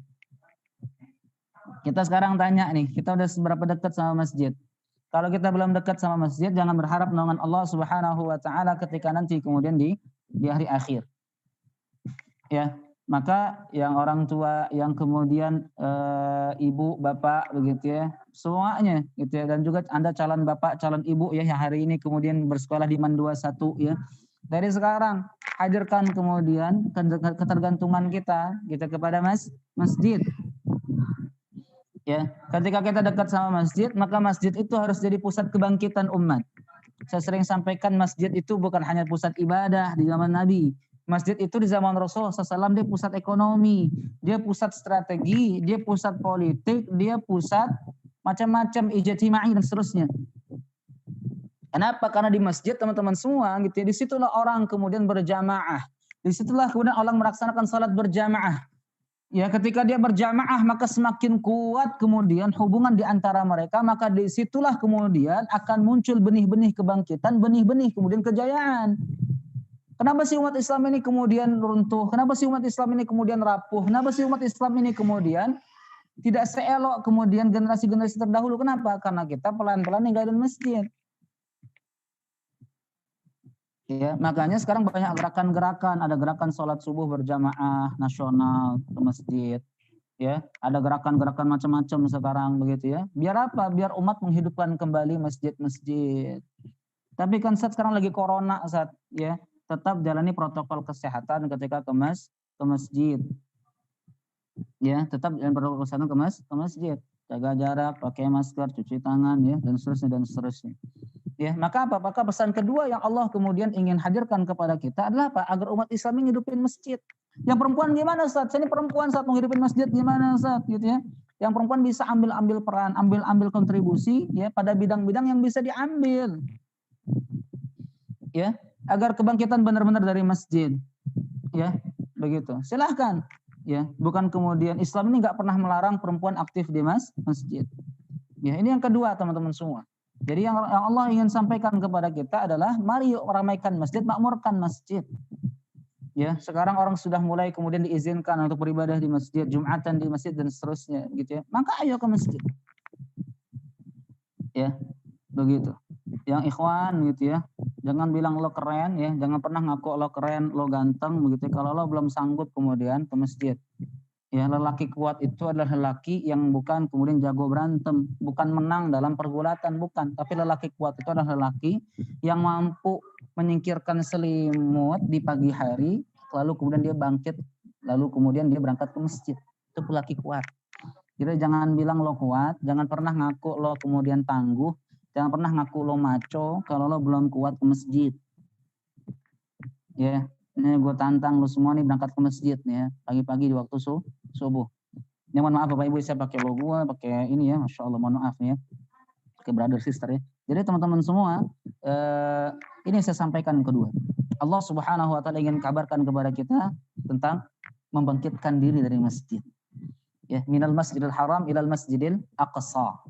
Kita sekarang tanya nih, kita udah seberapa dekat sama masjid? Kalau kita belum dekat sama masjid, jangan berharap naungan Allah Subhanahu wa taala ketika nanti kemudian di hari akhir. Ya, maka yang orang tua, yang kemudian ibu, bapak begitu ya, semuanya gitu ya, dan juga Anda calon bapak, calon ibu ya yang hari ini kemudian bersekolah di MAN 21 ya. Dari sekarang hadirkan kemudian ketergantungan kita kepada masjid. Ya, ketika kita dekat sama masjid, maka masjid itu harus jadi pusat kebangkitan umat. Saya sering sampaikan masjid itu bukan hanya pusat ibadah di zaman Nabi. Masjid itu di zaman Rasulullah SAW dia pusat ekonomi, dia pusat strategi, dia pusat politik, dia pusat macam-macam ijtimai dan seterusnya. Kenapa? Karena di masjid teman-teman semua gitu ya, disitulah orang kemudian berjamaah, disitulah kemudian orang melaksanakan salat berjamaah. Ya, ketika dia berjamaah maka semakin kuat kemudian hubungan di antara mereka, maka disitulah kemudian akan muncul benih-benih kebangkitan, benih-benih kemudian kejayaan. Kenapa sih umat Islam ini kemudian runtuh? Kenapa sih umat Islam ini kemudian rapuh? Kenapa sih umat Islam ini kemudian tidak seelok kemudian generasi-generasi terdahulu? Kenapa? Karena kita pelan-pelan ninggalin masjid. Ya, makanya sekarang banyak gerakan-gerakan, ada gerakan sholat subuh berjamaah nasional ke masjid. Ya, ada gerakan-gerakan macam-macam sekarang begitu ya. Biar apa? Biar umat menghidupkan kembali masjid-masjid. Tapi kan saat sekarang lagi corona saat ya. Tetap jalani protokol kesehatan ketika ke masjid. Ya, tetap jalani protokol kesehatan ke masjid. Jaga jarak, pakai masker, cuci tangan ya, dan seterusnya. Ya, maka apa? Maka pesan kedua yang Allah kemudian ingin hadirkan kepada kita adalah apa? Agar umat Islam menghidupin masjid. Yang perempuan gimana, Ustaz? Ini perempuan saat menghidupin masjid gimana, Ustaz? Gitu ya. Yang perempuan bisa ambil peran, ambil kontribusi ya pada bidang-bidang yang bisa diambil. Ya, agar kebangkitan benar-benar dari masjid, ya begitu. Silahkan, ya bukan kemudian Islam ini nggak pernah melarang perempuan aktif di masjid. Ya ini yang kedua teman-teman semua. Jadi yang Allah ingin sampaikan kepada kita adalah mari yuk ramaikan masjid, makmurkan masjid. Ya sekarang orang sudah mulai kemudian diizinkan untuk beribadah di masjid, Jumatan di masjid dan seterusnya, gitu ya. Maka ayo ke masjid. Ya begitu. Yang ikhwan gitu ya. Jangan bilang lo keren ya, jangan pernah ngaku lo keren, lo ganteng begitu. Kalau lo belum sanggup kemudian ke masjid. Ya, lelaki kuat itu adalah lelaki yang bukan kemudian jago berantem, bukan menang dalam pergulatan, bukan. Tapi lelaki kuat itu adalah lelaki yang mampu menyingkirkan selimut di pagi hari, lalu kemudian dia bangkit, lalu kemudian dia berangkat ke masjid. Itu lelaki kuat. Jadi jangan bilang lo kuat, jangan pernah ngaku lo kemudian tangguh. Jangan pernah ngaku lo maco kalau lo belum kuat ke masjid. Ya, ini gue tantang lo semua nih berangkat ke masjid nih ya, pagi-pagi di waktu subuh. Ini mohon maaf Bapak Ibu, saya pakai lo gue, pakai ini ya, Masya Allah mohon maaf nih ya. Pakai brother sister ya. Jadi teman-teman semua, ini saya sampaikan yang kedua. Allah Subhanahu wa taala ingin kabarkan kepada kita tentang membangkitkan diri dari masjid. Ya, minal masjidil haram ilal masjidil aqsa.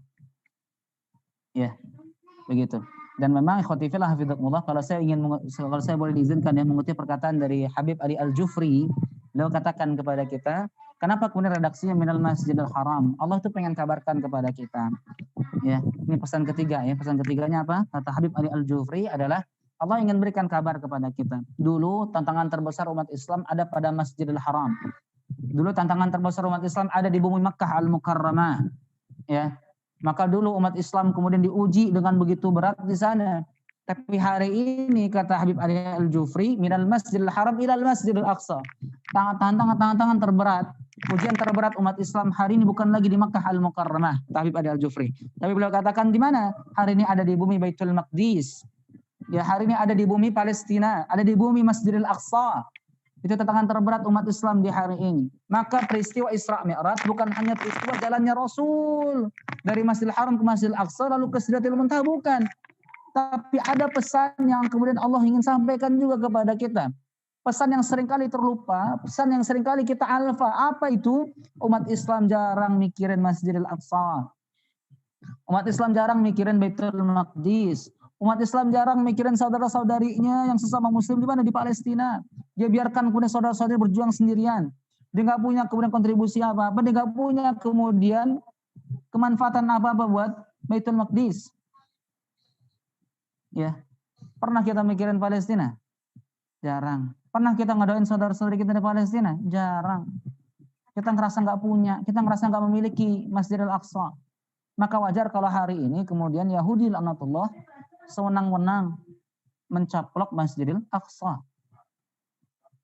Ya, begitu. Dan memang ikhwati fillah hafizakumullah, kalau saya boleh diizinkan ya mengutip perkataan dari Habib Ali Al-Jufri, beliau katakan kepada kita, kenapa kemudian redaksinya minal masjidil haram? Allah tuh pengen kabarkan kepada kita. Ya, ini pesan ketiga ya. Pesan ketiganya apa? Kata Habib Ali Al-Jufri adalah Allah ingin berikan kabar kepada kita. Dulu tantangan terbesar umat Islam ada pada Masjidil Haram. Dulu tantangan terbesar umat Islam ada di bumi Makkah Al-Mukarramah. Ya. Maka dulu umat Islam kemudian diuji dengan begitu berat di sana. Tapi hari ini kata Habib Ali Al-Jufri, minal masjidil haram ilal masjidil aqsa. Tantangan terberat, ujian terberat umat Islam hari ini bukan lagi di Makkah Al-Mukarramah, kata Habib Ali Al-Jufri. Tapi beliau katakan di mana? Hari ini ada di bumi Baitul Maqdis. Ya, hari ini ada di bumi Palestina, ada di bumi Masjidil Aqsa. Itu tantangan terberat umat Islam di hari ini. Maka peristiwa Isra Mi'raj bukan hanya peristiwa jalannya Rasul dari Masjidil Haram ke Masjidil Aqsa lalu ke Sidratil Muntaha, bukan. Tapi ada pesan yang kemudian Allah ingin sampaikan juga kepada kita. pesan yang seringkali terlupa, pesan yang seringkali kita alfa. Apa itu? Umat Islam jarang mikirin Masjidil Aqsa. Umat Islam jarang mikirin Baitul Maqdis. Umat Islam jarang mikirin saudara-saudarinya yang sesama muslim di mana? Di Palestina. Dia biarkan kemudian saudara-saudari berjuang sendirian. Dia nggak punya kemudian kontribusi apa-apa. Dia nggak punya kemudian kemanfaatan apa-apa buat Baitul Maqdis. Ya, pernah kita mikirin Palestina? Jarang. Pernah kita ngedoain saudara-saudari kita di Palestina? Jarang. Kita ngerasa nggak punya, kita ngerasa nggak memiliki Masjidil Aqsa. Maka wajar kalau hari ini kemudian Yahudi laknatullah sewenang-wenang mencaplok Masjidil Aqsa.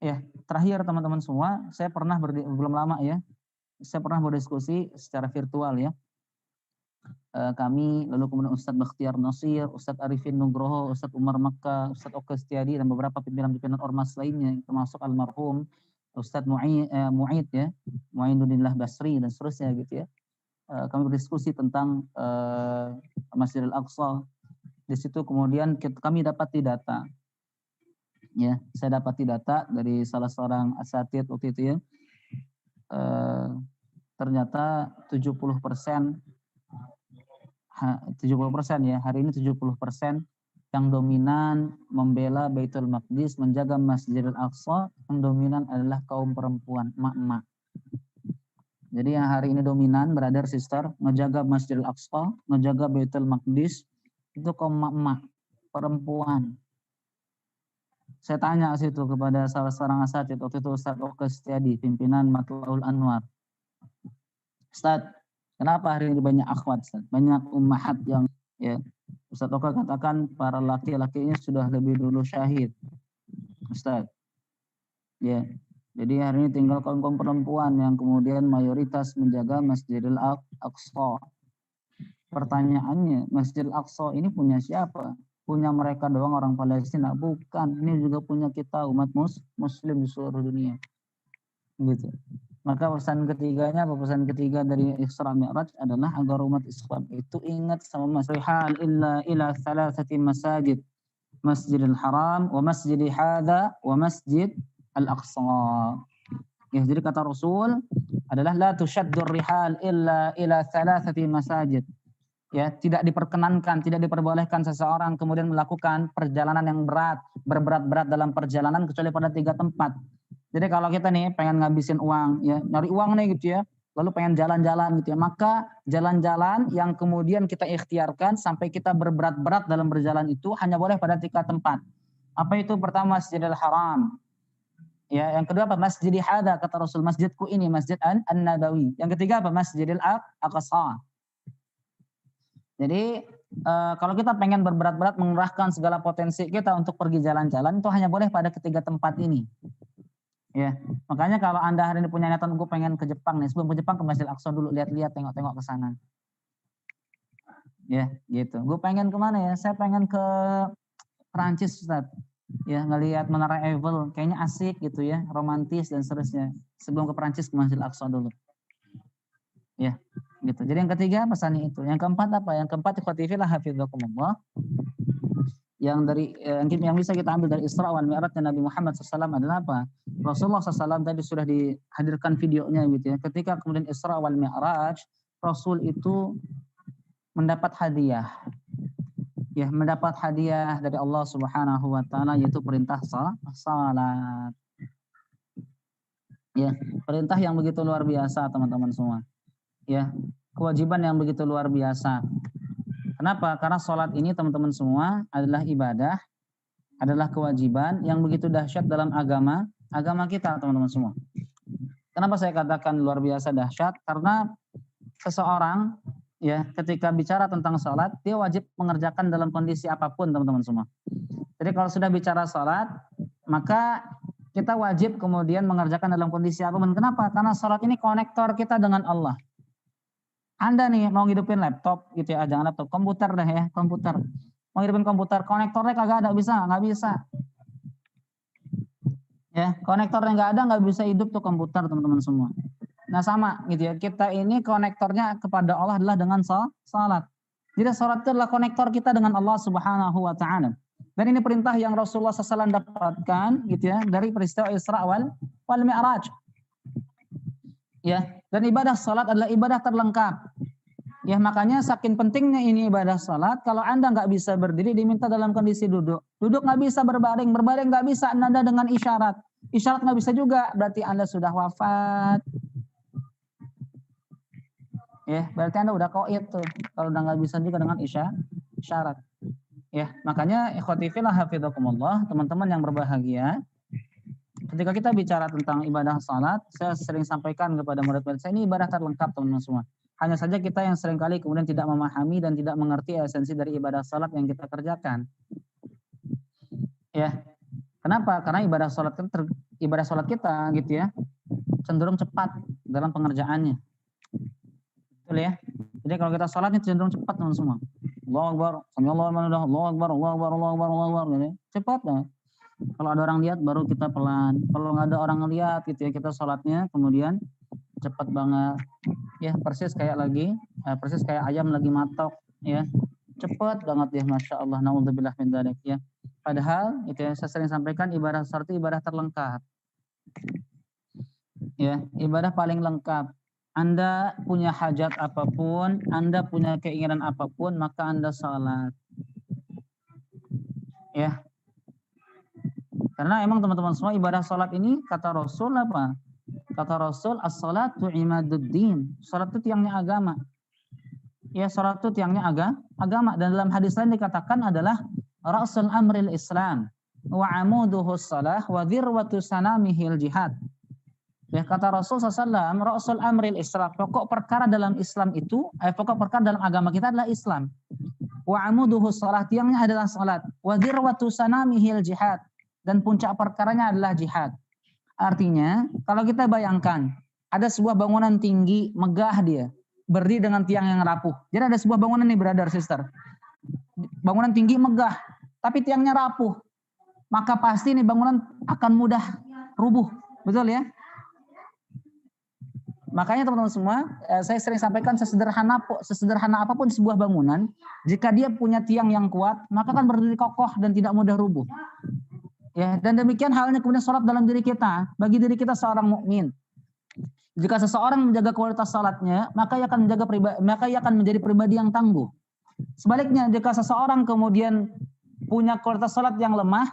Ya, terakhir teman-teman semua, saya pernah belum lama ya, saya pernah berdiskusi secara virtual ya. Kami, lalu kemudian Ustadz Bakhtiar Nasir, Ustadz Arifin Nugroho, Ustadz Umar Makkah, Ustadz Oke Setiadi, dan beberapa pimpinan-pimpinan ormas lainnya, termasuk almarhum Ustadz Mu'id ya, Mu'inudillah Basri dan seterusnya gitu ya. Kami berdiskusi tentang Masjidil Aqsa. Di situ kemudian kami dapati data, ya, saya dapati data dari salah seorang asatidz waktu itu ya. Ternyata 70% ya, hari ini 70% yang dominan membela Baitul Maqdis, menjaga Masjidil Aqsa, yang dominan adalah kaum perempuan, emak-emak. Jadi yang hari ini dominan, brother, sister, ngejaga Masjidil Aqsa, ngejaga Baitul Maqdis, itu kaum emak-emak, perempuan. Saya tanya situ kepada salah seorang asatidz, waktu itu Ustadz Oke Setiadi, pimpinan Matlaul Anwar. Ustadz, kenapa hari ini banyak akhwat, Ustadz? Banyak ummahat yang, ya, Ustadz Oke katakan para laki-lakinya sudah lebih dulu syahid, Ustadz. Ya, jadi hari ini tinggal kaum perempuan yang kemudian mayoritas menjaga Masjidil Aqsa. Pertanyaannya, Masjidil Aqsa ini punya siapa? Punya mereka doang orang Palestina? Bukan, ini juga punya kita umat muslim di seluruh dunia. Gitu. Maka pesan ketiganya, pesan ketiga dari Isra Mi'raj adalah agar umat Islam itu ingat sama Masrihal ila thalathati masajid. Masjidil Haram, wa masjidi hadha, wa masjid Al-Aqsa. Ya, jadi kata Rasul adalah la tushaddur rihal illa ila thalathati masajid. Ya, tidak diperkenankan, tidak diperbolehkan seseorang kemudian melakukan perjalanan yang berberat-berat dalam perjalanan kecuali pada 3 tempat. Jadi kalau kita nih pengen ngabisin uang, ya, nyari uang nih gitu ya, lalu pengen jalan-jalan gitu ya, maka jalan-jalan yang kemudian kita ikhtiarkan sampai kita berberat-berat dalam berjalan itu hanya boleh pada 3 tempat. Apa itu? Pertama Masjidil Haram. Ya, yang kedua apa? Masjidi hadza, kata Rasul, masjidku ini, Masjid An-Nabawi. Yang ketiga apa? Masjidil Aqsa. Jadi kalau kita pengen berberat-berat mengerahkan segala potensi kita untuk pergi jalan-jalan, itu hanya boleh pada ketiga tempat ini. Ya, makanya kalau Anda hari ini punya niatan, gue pengen ke Jepang nih, sebelum ke Jepang ke Masjidil Aqsa dulu, lihat-lihat, tengok-tengok ke sana. Ya, gitu. Gue pengen kemana ya? Saya pengen ke Perancis, Ustaz. Ya, ngelihat Menara Eiffel, kayaknya asik gitu ya, romantis dan seterusnya. Sebelum ke Perancis ke Masjidil Aqsa dulu. Ya, gitu. Jadi yang ketiga pesannya itu. Yang keempat apa? Yang keempat, ikhwatifillah hafizakumullah. Yang dari yang bisa kita ambil dari Isra wal Mi'raj Nabi Muhammad SAW adalah apa? Rasulullah SAW tadi sudah dihadirkan videonya gitu ya. Ketika kemudian Isra wal Mi'raj, Rasul itu mendapat hadiah. Ya, mendapat hadiah dari Allah Subhanahu wa taala, yaitu perintah salat. Ya, perintah yang begitu luar biasa teman-teman semua. Ya, kewajiban yang begitu luar biasa. Kenapa? Karena salat ini teman-teman semua adalah ibadah, adalah kewajiban yang begitu dahsyat dalam agama kita teman-teman semua. Kenapa saya katakan luar biasa dahsyat? Karena seseorang ya, ketika bicara tentang sholat, dia wajib mengerjakan dalam kondisi apapun teman-teman semua. Jadi kalau sudah bicara sholat, maka kita wajib kemudian mengerjakan dalam kondisi apapun. Kenapa? Karena sholat ini konektor kita dengan Allah. Anda nih mau ngidupin laptop gitu ya, jangan laptop, komputer deh ya, komputer. Mau ngidupin komputer, konektornya kagak ada, nggak bisa. Ya, konektornya nggak bisa hidup tuh komputer teman-teman semua. Nah sama gitu ya, kita ini konektornya kepada Allah adalah dengan salat. Jadi salat itu adalah konektor kita dengan Allah Subhanahu wa taala. Dan ini perintah yang Rasulullah SAW dapatkan gitu ya dari peristiwa Isra wal Mi'raj. Ya, dan ibadah salat adalah ibadah terlengkap. Ya, makanya saking pentingnya ini ibadah salat, kalau Anda nggak bisa berdiri diminta dalam kondisi duduk. Duduk nggak bisa berbaring, berbaring nggak bisa Anda dengan isyarat. Isyarat nggak bisa juga, berarti Anda sudah wafat. Ya, berarti Anda udah qaid tuh. Kalau udah nggak bisa juga dengan isyarat. Ya, makanya ikhwati fillah hafizakumullah, teman-teman yang berbahagia, ketika kita bicara tentang ibadah salat, saya sering sampaikan kepada murid-murid saya, ini ibadah terlengkap teman-teman semua. Hanya saja kita yang seringkali kemudian tidak memahami dan tidak mengerti esensi dari ibadah salat yang kita kerjakan. Ya, kenapa? Karena ibadah salat kita gitu ya, cenderung cepat dalam pengerjaannya. Betul ya? Jadi kalau kita salatnya cenderung cepat teman semua. Allahu Akbar, Allahu Akbar, Allahu Akbar, Allahu Akbar, Allahu Akbar, Allahu Akbar, gitu. Cepat banget. Kalau ada orang lihat baru kita pelan. Kalau nggak ada orang lihat gitu ya, kita salatnya kemudian cepat banget. Ya, persis kayak ayam lagi matok ya. Cepat banget ya, Masya Allah, naudzubillah min dzalik ya. Padahal itu ya, saya sering sampaikan ibadah salat itu ibadah terlengkap. Ya, ibadah paling lengkap. Anda punya hajat apapun, Anda punya keinginan apapun, maka Anda salat. Ya. Karena emang teman-teman semua ibadah salat ini kata Rasul apa? Kata Rasul, as-salatu imaduddin. Salat itu tiangnya agama. Ya, salat itu tiangnya agama. Dan dalam hadis lain dikatakan adalah ra'sul amril Islam wa amuduhu salah wa dhirwatu sanamihil jihad. Ya, kata Rasul SAW, ra'sul amril Islam, pokok perkara dalam Islam itu, pokok perkara dalam agama kita adalah Islam. Wa amuduhu salah, tiangnya adalah salat. Wa dhirwatu sanamihil jihad, dan puncak perkaranya adalah jihad. Artinya, kalau kita bayangkan, ada sebuah bangunan tinggi, megah dia, berdiri dengan tiang yang rapuh. Jadi ada sebuah bangunan nih, brother, sister. Bangunan tinggi, megah, tapi tiangnya rapuh. Maka pasti nih bangunan akan mudah rubuh. Betul ya? Makanya teman-teman semua, saya sering sampaikan sesederhana apapun sebuah bangunan, jika dia punya tiang yang kuat, maka kan berdiri kokoh dan tidak mudah rubuh. Ya, dan demikian halnya kemudian sholat dalam diri kita, bagi diri kita seorang mukmin. Jika seseorang menjaga kualitas sholatnya, maka ia akan menjadi pribadi yang tangguh. Sebaliknya, jika seseorang kemudian punya kualitas sholat yang lemah,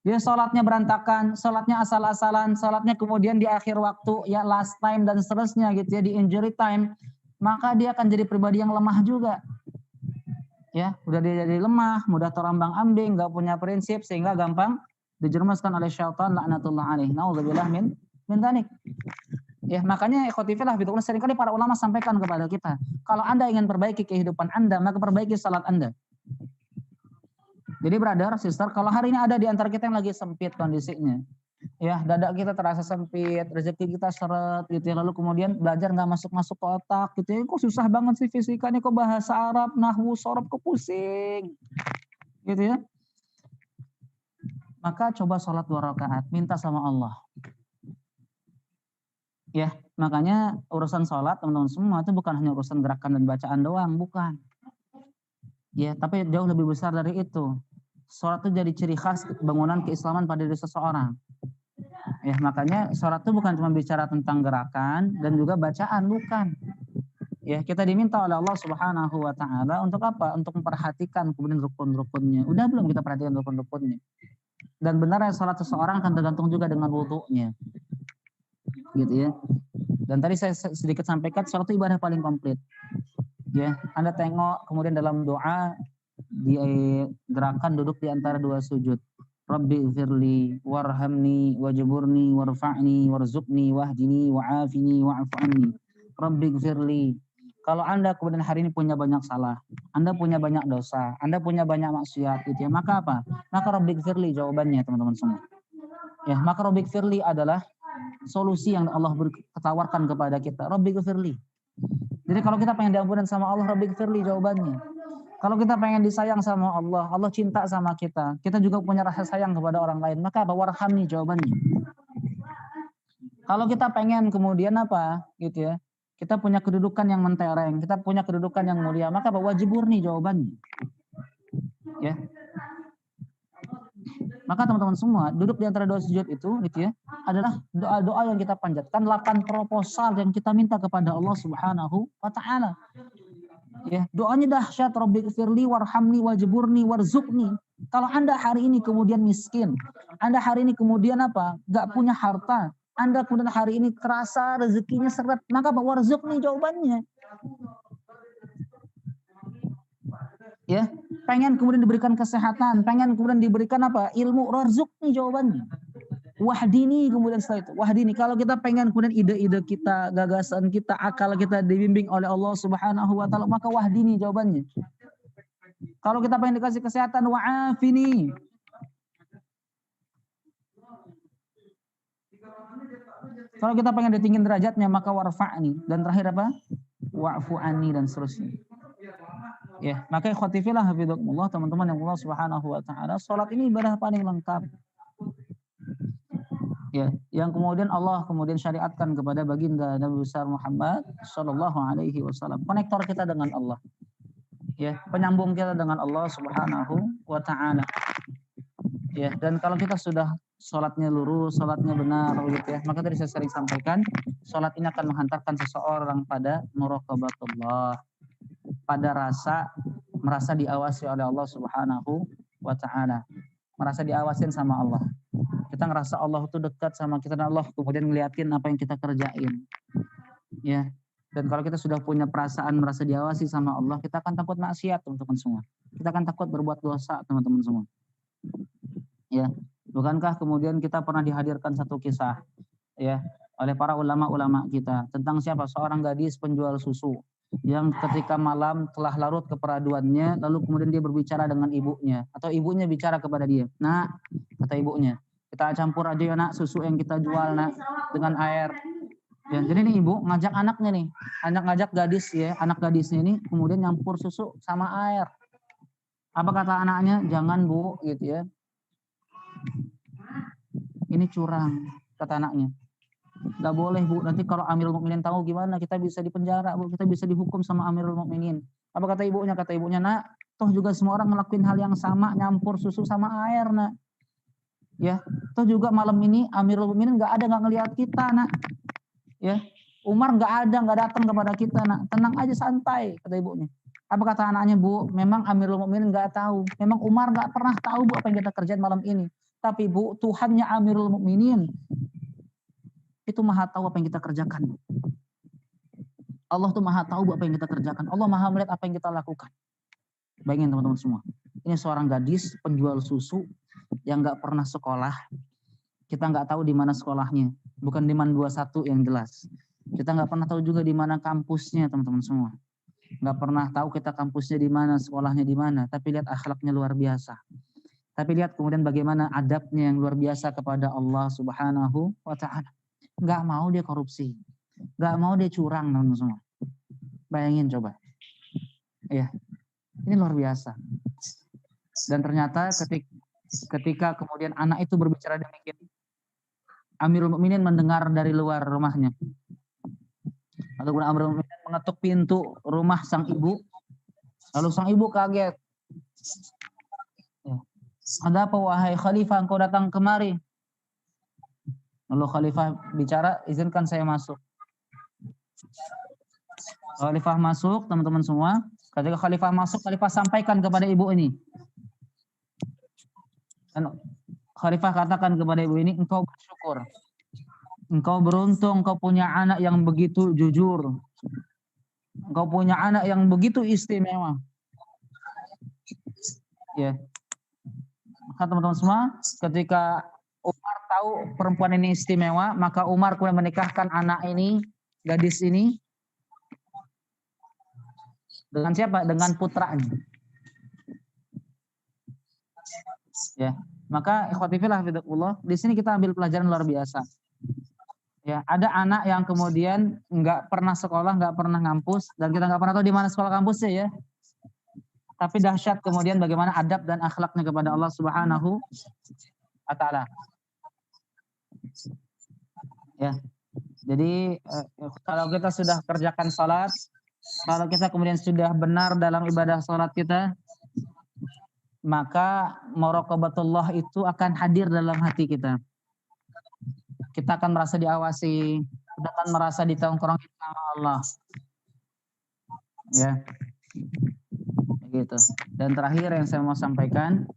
dia sholatnya berantakan, sholatnya asal-asalan, sholatnya kemudian di akhir waktu, ya last time dan seterusnya gitu ya, di injury time, maka dia akan jadi pribadi yang lemah juga. Ya, udah dia jadi lemah, mudah terambang-ambing, nggak punya prinsip, sehingga gampang dijerumuskan oleh syaitan, laknatullah alaih. Naudzubillah min dzalik. Ya, makanya ikhwati fillah seringkali para ulama sampaikan kepada kita, kalau Anda ingin perbaiki kehidupan Anda, maka perbaiki salat Anda. Jadi brother, sister, kalau hari ini ada di antara kita yang lagi sempit kondisinya, ya dada kita terasa sempit, rezeki kita seret gitu ya, lalu kemudian belajar nggak masuk ke otak gitu ya, kok susah banget sih fisika nih, kok bahasa Arab, nahwu, sorob, kok pusing gitu ya. Maka coba sholat 2 rakaat, minta sama Allah. Ya, makanya urusan sholat teman-teman semua itu bukan hanya urusan gerakan dan bacaan doang, bukan. Ya, tapi jauh lebih besar dari itu. Sholat itu jadi ciri khas bangunan keislaman pada diri seseorang. Ya, makanya sholat itu bukan cuma bicara tentang gerakan dan juga bacaan, bukan. Ya, kita diminta oleh Allah Subhanahu wa taala untuk apa? Untuk memperhatikan kemudian rukun-rukunnya. Udah belum kita perhatikan rukun-rukunnya? Dan benar sholat seseorang akan tergantung juga dengan wudunya, gitu ya. Dan tadi saya sedikit sampaikan, sholat itu ibadah paling komplit. Ya, Anda tengok kemudian dalam doa di gerakan duduk di antara 2 sujud. Rabbi ighfirli warhamni wajburni warfa'ni warzuqni wahdini wa'afini wa'fu anni. Rabbi ighfirli. Kalau Anda kemudian hari ini punya banyak salah, Anda punya banyak dosa, Anda punya banyak maksiat gitu ya, maka apa? Maka Rabbighfirli jawabannya teman-teman semua. Ya, maka Rabbighfirli adalah solusi yang Allah tawarkan kepada kita. Rabbighfirli. Jadi kalau kita pengen diampunin sama Allah, Rabbighfirli jawabannya. Kalau kita pengen disayang sama Allah, Allah cinta sama kita, kita juga punya rasa sayang kepada orang lain, maka apa? Warhamni jawabannya. Kalau kita pengen kemudian apa gitu ya, kita punya kedudukan yang mentereng, kita punya kedudukan yang mulia, maka apa? Wajibur nih jawabannya. Ya. Maka teman-teman semua, duduk di antara dua sujud itu gitu ya, adalah doa-doa yang kita panjatkan, 8 proposal yang kita minta kepada Allah Subhanahu wa taala. Ya, doanya dahsyat, Rabbighfirli warhamni wajburni warzuqni. Kalau Anda hari ini kemudian miskin, Anda hari ini kemudian apa? Gak punya harta, Anda kemudian hari ini terasa rezekinya seret, maka warzuqni jawabannya. Ya, pengen kemudian diberikan kesehatan, pengen kemudian diberikan apa? Ilmu, warzuqni jawabannya. Wahdini kemudian setelah itu. Wahdini, kalau kita pengen kemudian ide-ide kita, gagasan kita, akal kita dibimbing oleh Allah Subhanahu wa taala, maka wahdini jawabannya. Kalau kita pengen dikasih kesehatan, wa'afini. Kalau kita pengen ditinggiin derajatnya, maka warfa'ni. Dan terakhir apa? Wa'fu anni, dan seterusnya. Ya, maka ikhwatifillah hafizakumullah, teman-teman yang Allah Subhanahu wa taala, salat ini ibadah paling lengkap. Ya, yang kemudian Allah kemudian syariatkan kepada baginda Nabi besar Muhammad sallallahu alaihi wasallam. Konektor kita dengan Allah. Ya, penyambung kita dengan Allah Subhanahu wa taala. Ya, dan kalau kita sudah salatnya lurus, salatnya benar gitu ya, maka tadi saya sering sampaikan, salat ini akan menghantarkan seseorang pada muraqabatullah, pada merasa diawasi oleh Allah Subhanahu wa taala. Merasa diawasin sama Allah. Kita ngerasa Allah itu dekat sama kita, dan Allah kemudian ngeliatin apa yang kita kerjain. Ya. Dan kalau kita sudah punya perasaan merasa diawasi sama Allah, kita akan takut maksiat, teman-teman semua. Kita akan takut berbuat dosa, teman-teman semua. Ya. Bukankah kemudian kita pernah dihadirkan satu kisah ya oleh para ulama-ulama kita tentang siapa? Seorang gadis penjual susu yang ketika malam telah larut keperaduannya, lalu kemudian dia berbicara dengan ibunya, atau ibunya bicara kepada dia. Nah, kata ibunya, kita campur aja ya nak susu yang kita jual nak dengan air. Ya, jadi nih ibu ngajak anaknya nih, ngajak gadis ya, anak gadisnya ini kemudian nyampur susu sama air. Apa kata anaknya? Jangan bu, gitu ya. Ini curang, kata anaknya. Gak boleh bu, nanti kalau Amirul Mukminin tahu gimana, kita bisa dipenjara bu, kita bisa dihukum sama Amirul Mukminin. Apa kata ibunya? Kata ibunya, nak, toh juga semua orang ngelakuin hal yang sama, nyampur susu sama air nak. Ya, toh juga malam ini Amirul Mukminin gak ngelihat kita nak. Ya, Umar gak datang kepada kita nak. Tenang aja, santai, kata ibunya. Apa kata anaknya? Bu, memang Amirul Mukminin gak tahu, memang Umar gak pernah tahu bu apa yang kita kerjain malam ini. Tapi bu, Tuhannya Amirul Mukminin itu maha tahu apa yang kita kerjakan. Allah tuh maha tahu apa yang kita kerjakan. Allah maha melihat apa yang kita lakukan. Bayangin teman-teman semua. Ini seorang gadis penjual susu yang nggak pernah sekolah. Kita nggak tahu di mana sekolahnya. Bukan di Man 21 yang jelas. Kita nggak pernah tahu juga di mana kampusnya teman-teman semua. Nggak pernah tahu kita kampusnya di mana, sekolahnya di mana. Tapi lihat akhlaknya luar biasa. Tapi lihat kemudian bagaimana adabnya yang luar biasa kepada Allah Subhanahu wa ta'ala. Nggak mau dia korupsi, nggak mau dia curang, teman-teman semua. Bayangin coba, ya, ini luar biasa. Dan ternyata ketika kemudian anak itu berbicara demikian, Amirul Mukminin mendengar dari luar rumahnya. Lalu Amirul Mukminin mengetuk pintu rumah sang ibu. Lalu sang ibu kaget. Ya. Ada apa wahai khalifah, engkau datang kemari? Lalu khalifah bicara, izinkan saya masuk. Khalifah masuk, teman-teman semua. Ketika khalifah masuk, khalifah sampaikan kepada ibu ini. Dan khalifah katakan kepada ibu ini, engkau bersyukur. Engkau beruntung, engkau punya anak yang begitu jujur. Engkau punya anak yang begitu istimewa. Ya. Maka teman-teman semua, ketika Umar tahu perempuan ini istimewa, maka Umar kemudian menikahkan anak ini, gadis ini, dengan siapa? Dengan putranya. Ya, maka ikhwatifillah hafidzakumullah, di sini kita ambil pelajaran luar biasa. Ya, ada anak yang kemudian nggak pernah sekolah, nggak pernah ngampus, dan kita nggak pernah tahu di mana sekolah kampusnya ya. Tapi dahsyat kemudian bagaimana adab dan akhlaknya kepada Allah Subhanahu wa ta'ala. Ya, jadi kalau kita sudah kerjakan salat, kalau kita kemudian sudah benar dalam ibadah salat kita, maka muraqabatullah itu akan hadir dalam hati kita. Kita akan merasa diawasi, kita akan merasa ditongkrongin sama Allah. Ya. Gitu. Dan terakhir yang saya mau sampaikan,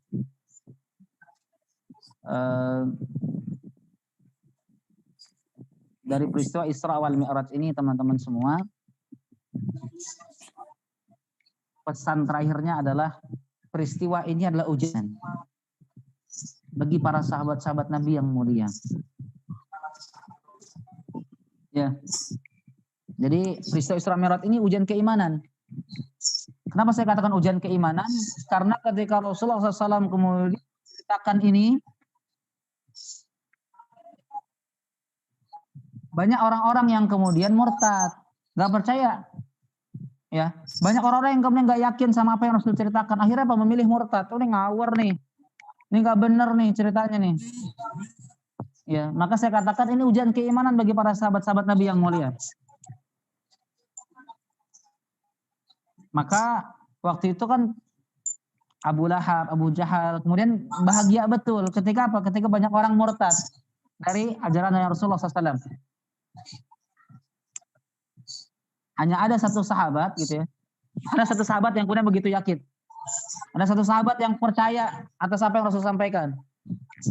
dari peristiwa Isra wal Mi'raj ini teman-teman semua, pesan terakhirnya adalah peristiwa ini adalah ujian bagi para sahabat-sahabat Nabi yang mulia. Ya. Jadi peristiwa Isra Mi'raj ini ujian keimanan. Kenapa saya katakan ujian keimanan? Karena ketika Rasulullah SAW kemudian ceritakan ini, banyak orang-orang yang kemudian murtad, nggak percaya. Ya, banyak orang-orang yang kemudian nggak yakin sama apa yang Rasul ceritakan. Akhirnya apa? Memilih murtad. Oh, ini ngawur nih, ini nggak benar nih ceritanya nih. Ya, maka saya katakan ini ujian keimanan bagi para sahabat-sahabat Nabi yang mulia. Maka waktu itu kan Abu Lahab, Abu Jahal, kemudian bahagia betul ketika apa? Ketika banyak orang murtad dari ajaran Rasulullah SAW. Hanya ada satu sahabat gitu ya. Ada satu sahabat yang kemudian begitu yakin. Ada satu sahabat yang percaya atas apa yang Rasul sampaikan.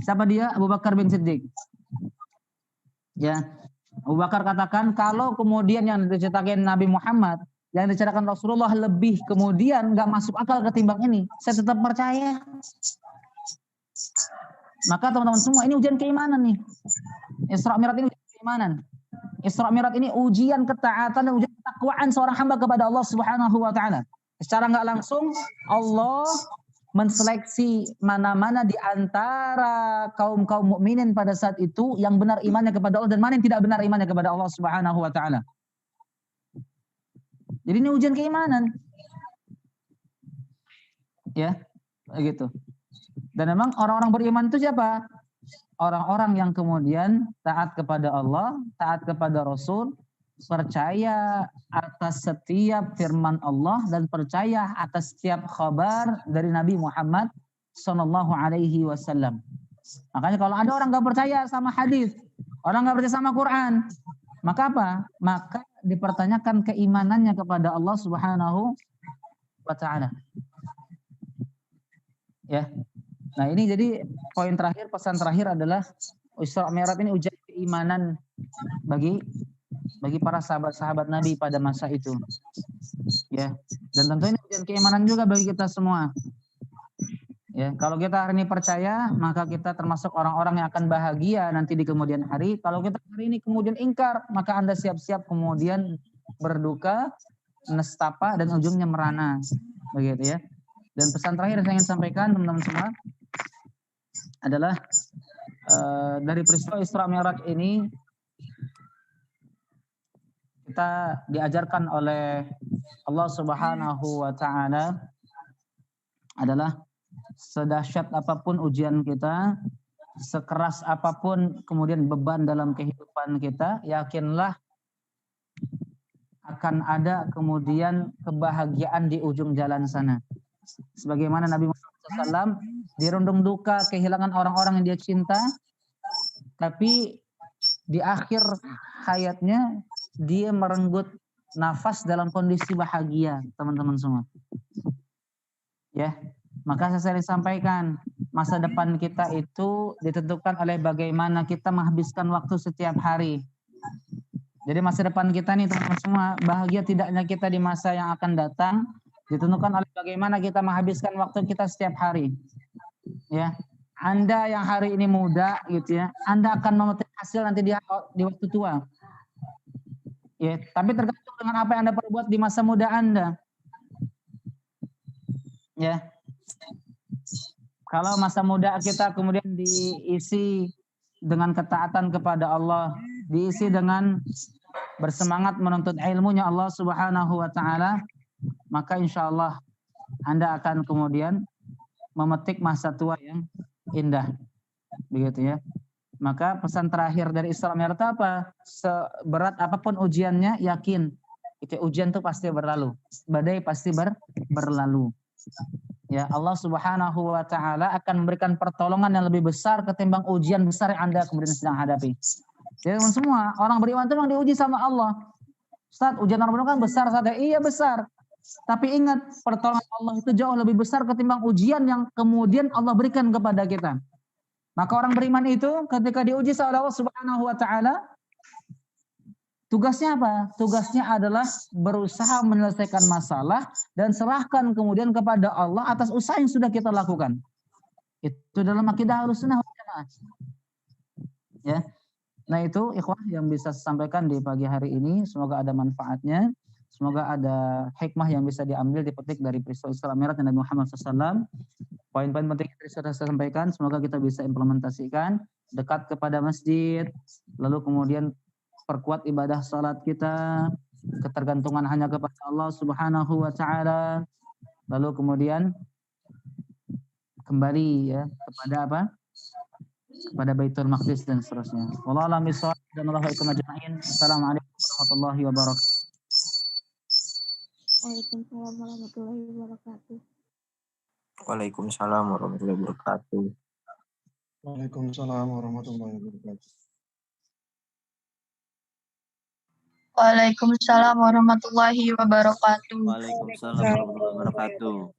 Siapa dia? Abu Bakar bin Siddiq. Ya, Abu Bakar katakan kalau kemudian yang diceritakan Nabi Muhammad, yang diceritakan Rasulullah lebih kemudian nggak masuk akal ketimbang ini, saya tetap percaya. Maka teman-teman semua, ini ujian keimanan nih. Isra Mi'raj ini ujian keimanan. Isra Mi'raj ini ujian ketaatan dan ujian ketakwaan seorang hamba kepada Allah Subhanahu wa taala. Secara nggak langsung Allah menseleksi mana-mana di antara kaum-kaum mukminin pada saat itu yang benar imannya kepada Allah dan mana yang tidak benar imannya kepada Allah Subhanahu wa taala. Jadi ini ujian keimanan. Ya, begitu. Dan memang orang-orang beriman itu siapa? Orang-orang yang kemudian taat kepada Allah, taat kepada Rasul, percaya atas setiap firman Allah dan percaya atas setiap kabar dari Nabi Muhammad Sallallahu Alaihi Wasallam. Makanya kalau ada orang nggak percaya sama hadis, orang nggak percaya sama Quran, maka apa? Maka dipertanyakan keimanannya kepada Allah Subhanahu wa Ta'ala. Ya. Nah ini jadi poin terakhir, pesan terakhir adalah Isra Mi'raj ini ujian keimanan bagi para sahabat-sahabat Nabi pada masa itu. Ya. Dan tentu ini ujian keimanan juga bagi kita semua. Ya, kalau kita hari ini percaya, maka kita termasuk orang-orang yang akan bahagia nanti di kemudian hari. Kalau kita hari ini kemudian ingkar, maka Anda siap-siap kemudian berduka, nestapa, dan ujungnya merana. Begitu ya. Dan pesan terakhir yang saya ingin sampaikan teman-teman semua adalah dari peristiwa Isra Mi'raj ini kita diajarkan oleh Allah Subhanahu wa Ta'ala adalah sedahsyat apapun ujian kita, sekeras apapun kemudian beban dalam kehidupan kita, yakinlah akan ada kemudian kebahagiaan di ujung jalan sana. Sebagaimana Nabi Muhammad SAW dirundung duka kehilangan orang-orang yang dia cinta, tapi di akhir hayatnya dia merenggut nafas dalam kondisi bahagia, teman-teman semua. Ya, maka saya sampaikan masa depan kita itu ditentukan oleh bagaimana kita menghabiskan waktu setiap hari. Jadi masa depan kita nih teman-teman semua, bahagia tidaknya kita di masa yang akan datang ditentukan oleh bagaimana kita menghabiskan waktu kita setiap hari. Ya, Anda yang hari ini muda gitu ya, Anda akan memetik hasil nanti di waktu tua. Ya, tapi tergantung dengan apa yang Anda perbuat di masa muda Anda. Ya. Kalau masa muda kita kemudian diisi dengan ketaatan kepada Allah, diisi dengan bersemangat menuntut ilmunya Allah Subhanahu wa Ta'ala, maka insya Allah Anda akan kemudian memetik masa tua yang indah, begitu ya. Maka pesan terakhir dari Isra Mi'raj apa? Seberat apapun ujiannya, yakin itu ujian itu pasti berlalu, badai pasti berlalu. ya Allah Subhanahu wa taala akan memberikan pertolongan yang lebih besar ketimbang ujian besar yang Anda kemudian sedang hadapi. Jadi semua orang beriman itu memang diuji sama Allah. Ustaz, ujian orang beriman kan besar saja. Iya besar. Tapi ingat, pertolongan Allah itu jauh lebih besar ketimbang ujian yang kemudian Allah berikan kepada kita. Maka orang beriman itu ketika diuji oleh Allah Subhanahu wa taala, tugasnya apa? Tugasnya adalah berusaha menyelesaikan masalah dan serahkan kemudian kepada Allah atas usaha yang sudah kita lakukan. Itu dalam akidah Ahlussunnah wal Jamaah. Ya. Nah, itu ikhwah yang bisa saya sampaikan di pagi hari ini. Semoga ada manfaatnya. Semoga ada hikmah yang bisa diambil dipetik dari peristiwa Isra Mi'raj Nabi Muhammad SAW. Poin-poin penting yang sudah saya sampaikan, semoga kita bisa implementasikan. Dekat kepada masjid, lalu kemudian perkuat ibadah salat kita, ketergantungan hanya kepada Allah Subhanahu wa taala. Lalu kemudian kembali ya kepada apa? Kepada Baitul Maqdis dan seterusnya. Wallahu a'lam bishawab dan Allahu a'lam ajma'in. Assalamualaikum warahmatullahi wabarakatuh. Waalaikumsalam warahmatullahi wabarakatuh. Waalaikumsalam warahmatullahi wabarakatuh. Waalaikumsalam warahmatullahi wabarakatuh. Waalaikumsalam warahmatullahi wabarakatuh. Waalaikumsalam warahmatullahi wabarakatuh.